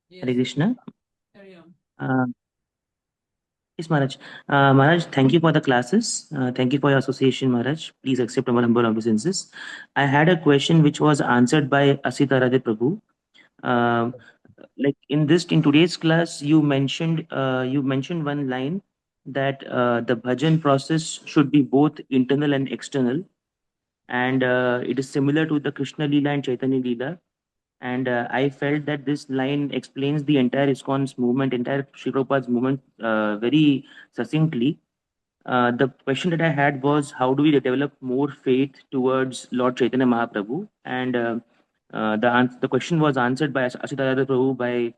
Yes. Hare Krishna. Carry on. Yes, Maharaj. Maharaj, thank you for the classes. Thank you for your association, Maharaj. Please accept our humble obeisances. I had a question which was answered by Asita Radhe Prabhu. Like in today's class, you mentioned one line that the bhajan process should be both internal and external, and it is similar to the Krishna Leela and Chaitanya Leela. And I felt that this line explains the entire ISKCON's movement, entire Sri Prabhupada's movement very succinctly. The question that I had was, how do we develop more faith towards Lord Chaitanya Mahaprabhu? And the question was answered by Asitarada Prabhu by,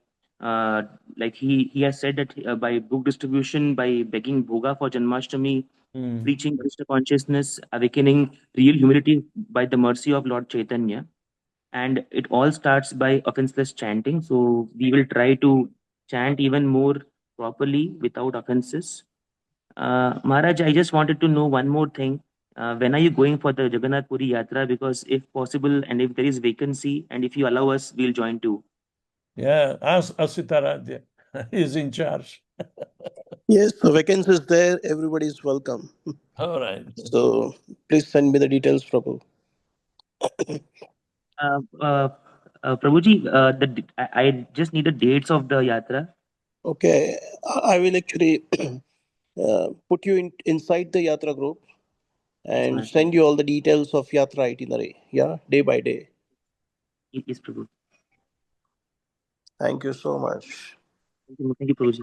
like he has said that by book distribution, by begging bhoga for Janmashtami, preaching Krishna consciousness, awakening real humility by the mercy of Lord Chaitanya. And it all starts by offenseless chanting. So we will try to chant even more properly without offenses. Maharaj, I just wanted to know one more thing. When are you going for the Jagannath Puri Yatra? Because if possible, and if there is vacancy, and if you allow us, we'll join too. Yeah, ask Asitaradhya. He's in charge. Yes, the vacancy is there. Everybody is welcome. All right. So please send me the details, Prabhu. Prabhuji, I just need the dates of the yatra. Okay, I will actually put you inside the Yatra group and Maharaj. send you all the details of Yatra itinerary. Yeah, day by day. Yes, Prabhu. Thank you so much. Thank you, Prabhuji.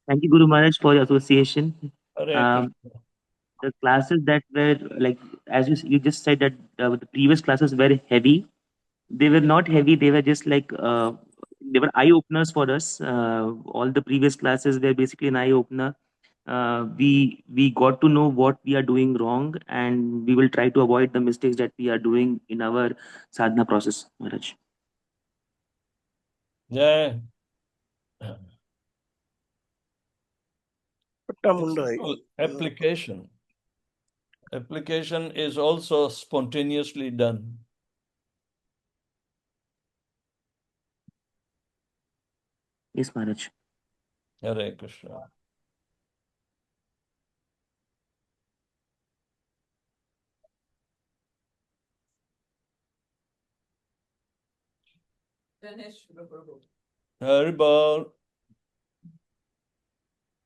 Thank you, Guru Maharaj, for your association. Hare Krishna. The classes that were like, as you just said that the previous classes were heavy. They were not heavy. They were just like they were eye openers for us. All the previous classes were basically an eye opener. We got to know what we are doing wrong, and we will try to avoid the mistakes that we are doing in our sadhana process, Maharaj. Yeah. Pattamundai. Application. Application is also spontaneously done. Yes, Maharaj. Hare Krishna. Dinesh Prabhu. Haribol.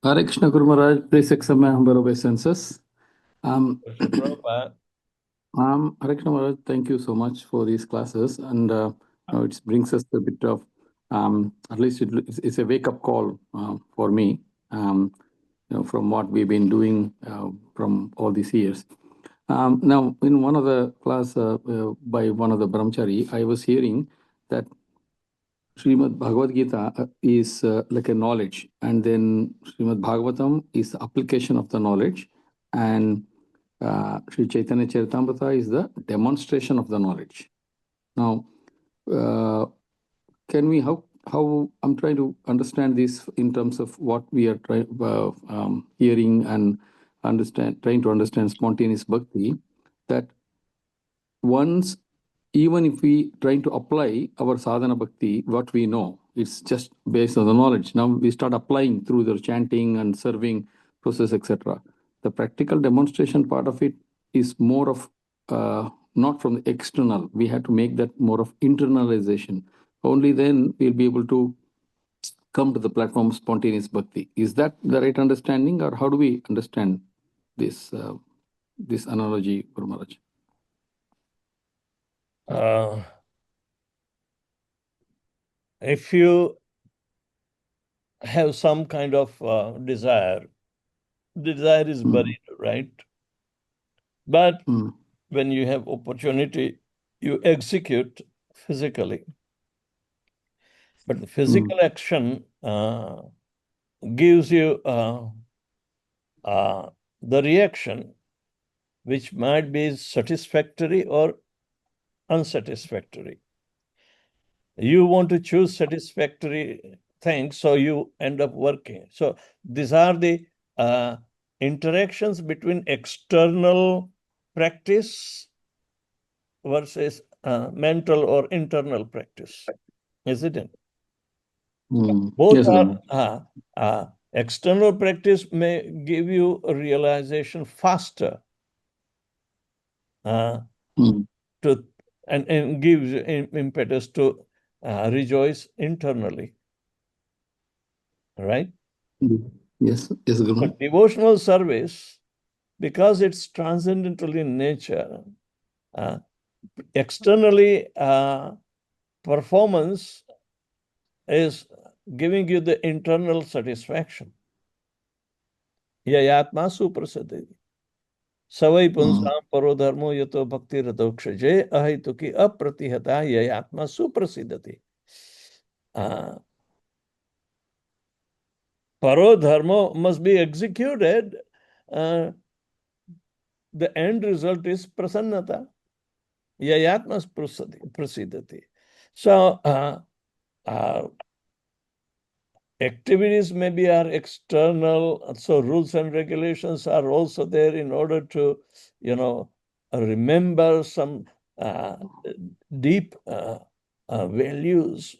Hare Krishna Guru Maharaj, please accept my humble obeisances. Prabhupada. Hare Krishna Maharaj, thank you so much for these classes, and it brings us a bit of, at least it's a wake-up call for me, from what we've been doing from all these years. Now, in one of the class by one of the brahmachari, I was hearing that Srimad Bhagavad Gita is like a knowledge, and then Srimad Bhagavatam is the application of the knowledge, and Sri Chaitanya Charitamrita is the demonstration of the knowledge. Now, can we, how I'm trying to understand this in terms of what we are hearing and trying to understand spontaneous bhakti, that once, even if we trying to apply our sadhana bhakti, what we know, it's just based on the knowledge. Now we start applying through the chanting and serving process, etc. The practical demonstration part of it is more of not from the external. We have to make that more of internalization. Only then we'll be able to come to the platform of spontaneous bhakti. Is that the right understanding, or how do we understand this this analogy, Guru Maharaj? If you have some kind of desire is buried, right? But when you have opportunity, you execute physically. But the physical action gives you the reaction, which might be satisfactory or unsatisfactory. You want to choose satisfactory things, so you end up working. So these are the interactions between external practice versus mental or internal practice, isn't it? Both Yes, are external practice may give you a realization faster to and gives impetus to rejoice internally, right? Yes, Guru. But devotional service, because it's transcendental in nature, externally performance is giving you the internal satisfaction. Yayatma suprasiddhi. Savai punsam paro dharmo yato bhakti radokshaje ahituki apratihata yayatma suprasiddhati. Paro dharma must be executed the end result is prasannata. Yayatmas prasidati. So activities maybe are external, so rules and regulations are also there in order to, remember some deep values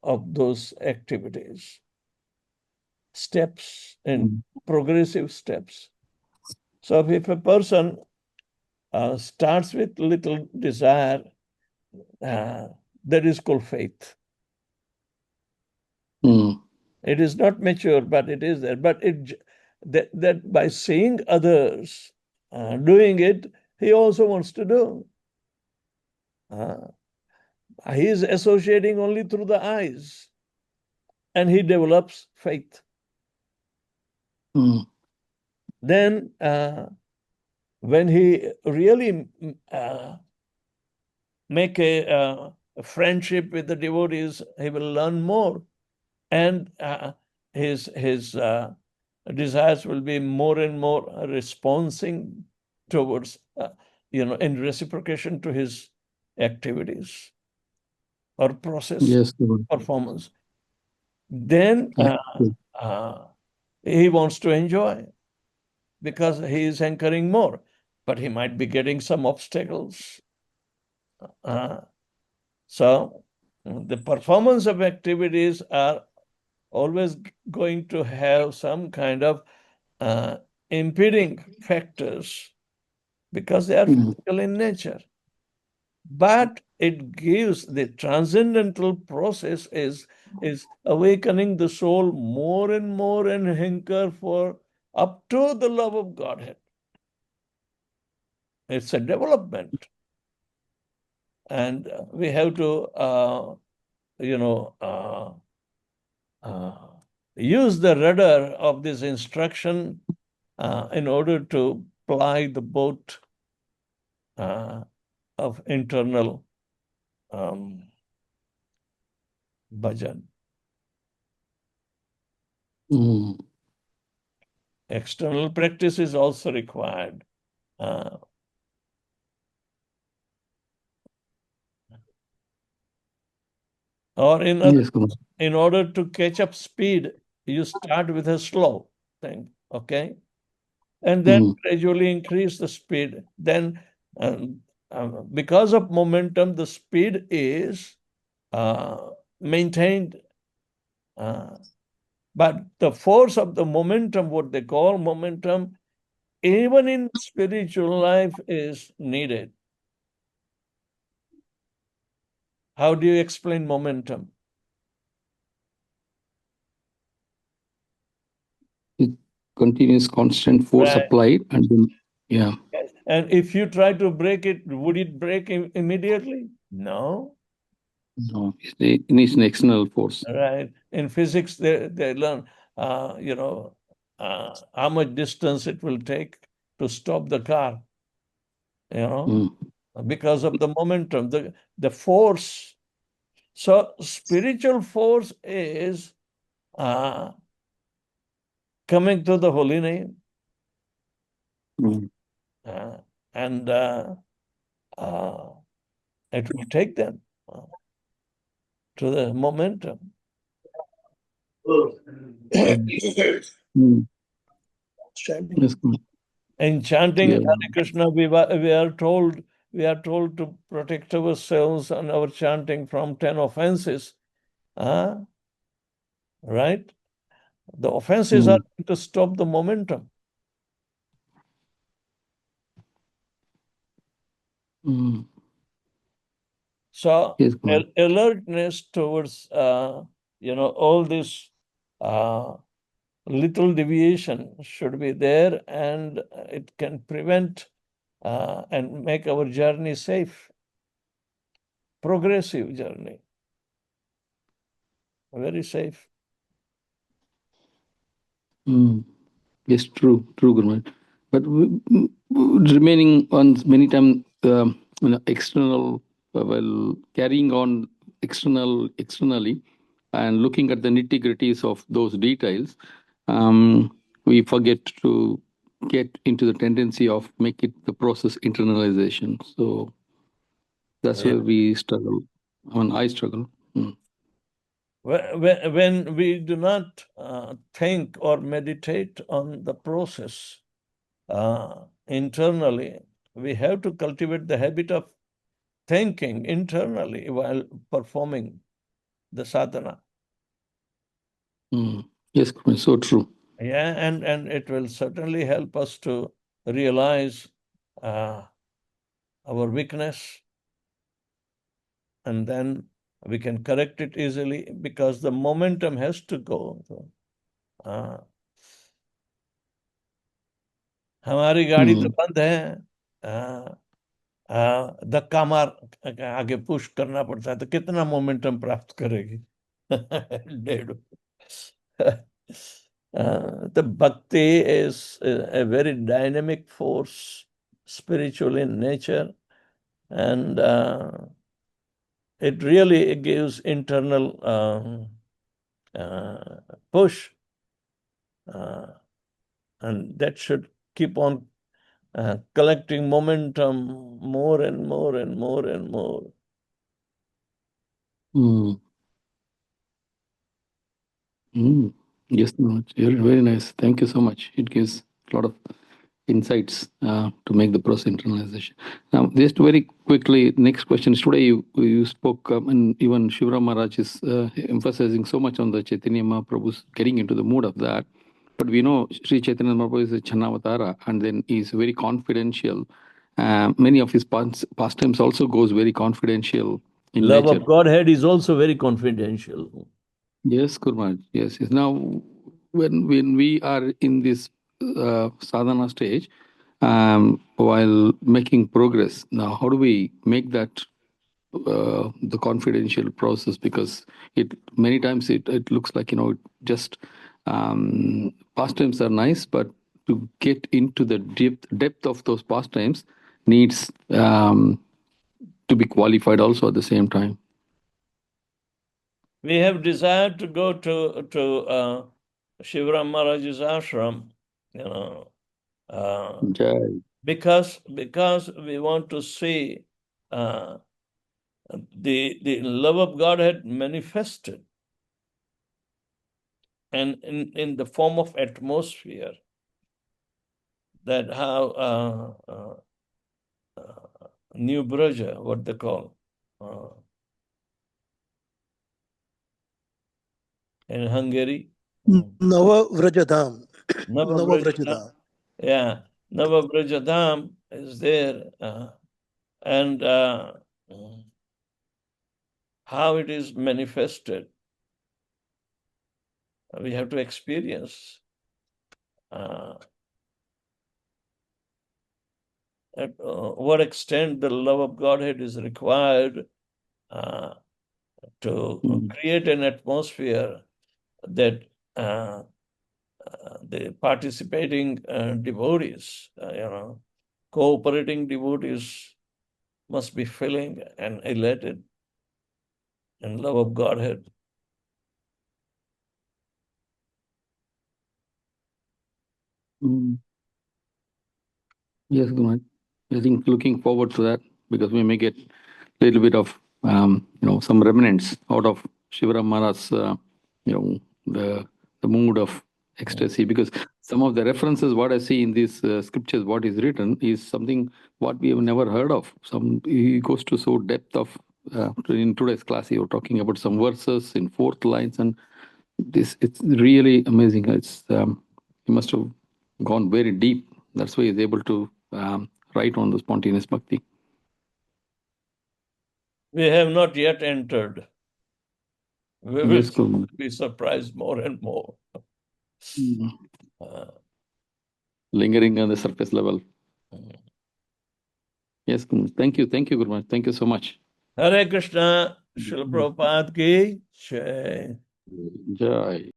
of those activities, steps and progressive steps. So if a person starts with little desire, that is called faith. It is not mature, but it is there. But that by seeing others doing it, he also wants to do. He is associating only through the eyes, and he develops faith. Then, when he really make a friendship with the devotees, he will learn more, and his desires will be more and more responding towards, in reciprocation to his activities or process performance. Then he wants to enjoy because he is incurring more, but he might be getting some obstacles. So the performance of activities are always going to have some kind of impeding factors because they are physical in nature. But it gives the transcendental process is awakening the soul more and more and hanker for up to the love of Godhead. It's a development. And we have to, use the rudder of this instruction in order to ply the boat of internal bhajan. External practice is also required. Or in order to catch up speed, you start with a slow thing, okay? And then gradually increase the speed. Then because of momentum, the speed is maintained. But the force of the momentum, what they call momentum, even in spiritual life is needed. How do you explain momentum? Continuous constant force applied, and then And if you try to break it, would it break immediately? No. No, it needs an external force. Right. In physics, they learn, how much distance it will take to stop the car, because of the momentum, the force. So spiritual force is coming to the holy name. And it will take them to the momentum. In chanting Hare Krishna, we are told to protect ourselves and our chanting from 10 offenses. Right? The offenses are to stop the momentum. So alertness towards all this little deviation should be there, and it can prevent and make our journey safe, progressive journey, very safe. Yes, true, Guru. But remaining on many times, external, carrying on externally, and looking at the nitty-gritties of those details, we forget to get into the tendency of make it the process internalization. So that's Yeah. where we struggle. I struggle. When we do not think or meditate on the process internally, we have to cultivate the habit of thinking internally while performing the sadhana. Yes, so true. Yeah, and it will certainly help us to realize our weakness, and then we can correct it easily because the momentum has to go. हमारी गाड़ी तो बंद है, धक्का मार आगे push करना पड़ता है, तो कितना मोमेंटम प्राप्त करेगी? डेढ़. The bhakti is a very dynamic force, spiritual in nature, and it really gives internal push, and that should keep on collecting momentum more and more and more and more. Yes, you're very nice. Thank you so much. It gives a lot of insights to make the process internalization. Now, just very quickly, next question is today you spoke, and even Shivram Maharaj is emphasizing so much on the Chaitanya Mahaprabhu's getting into the mood of that. But we know Sri Chaitanya Mahaprabhu is a Channavatara, and then he's very confidential. Many of his pastimes also goes very confidential in Love nature. of Godhead is also very confidential. Yes, Gurmaj. Yes. Now, when we are in this sadhana stage, while making progress, now how do we make that the confidential process? Because many times it looks like just pastimes are nice, but to get into the depth of those pastimes needs to be qualified also at the same time. We have desired to go to Shivram Maharaj's ashram, because we want to see the love of Godhead manifested, and in the form of atmosphere, that how New Braja, what they call in Hungary, Navavrajadham. Navavrajadham. Yeah, Navavrajadham is there, and how it is manifested, we have to experience. At what extent the love of Godhead is required to create an atmosphere that the participating devotees, cooperating devotees must be feeling and elated in love of Godhead. Yes, Gurmaj. I think looking forward to that, because we may get a little bit of some remnants out of Shivram Maharaj's the mood of ecstasy, because some of the references what I see in these scriptures, what is written is something what we have never heard of. He goes to so depth of in today's class you were talking about some verses in fourth lines, and it's really amazing. It's he must have gone very deep. That's why he's able to write on the spontaneous bhakti. We have not yet entered. We will be surprised more and more. Lingering on the surface level. Yes, thank you, Gurmaj. Thank you so much. Hare Krishna, Srila Prabhupada ki Jai. Jai.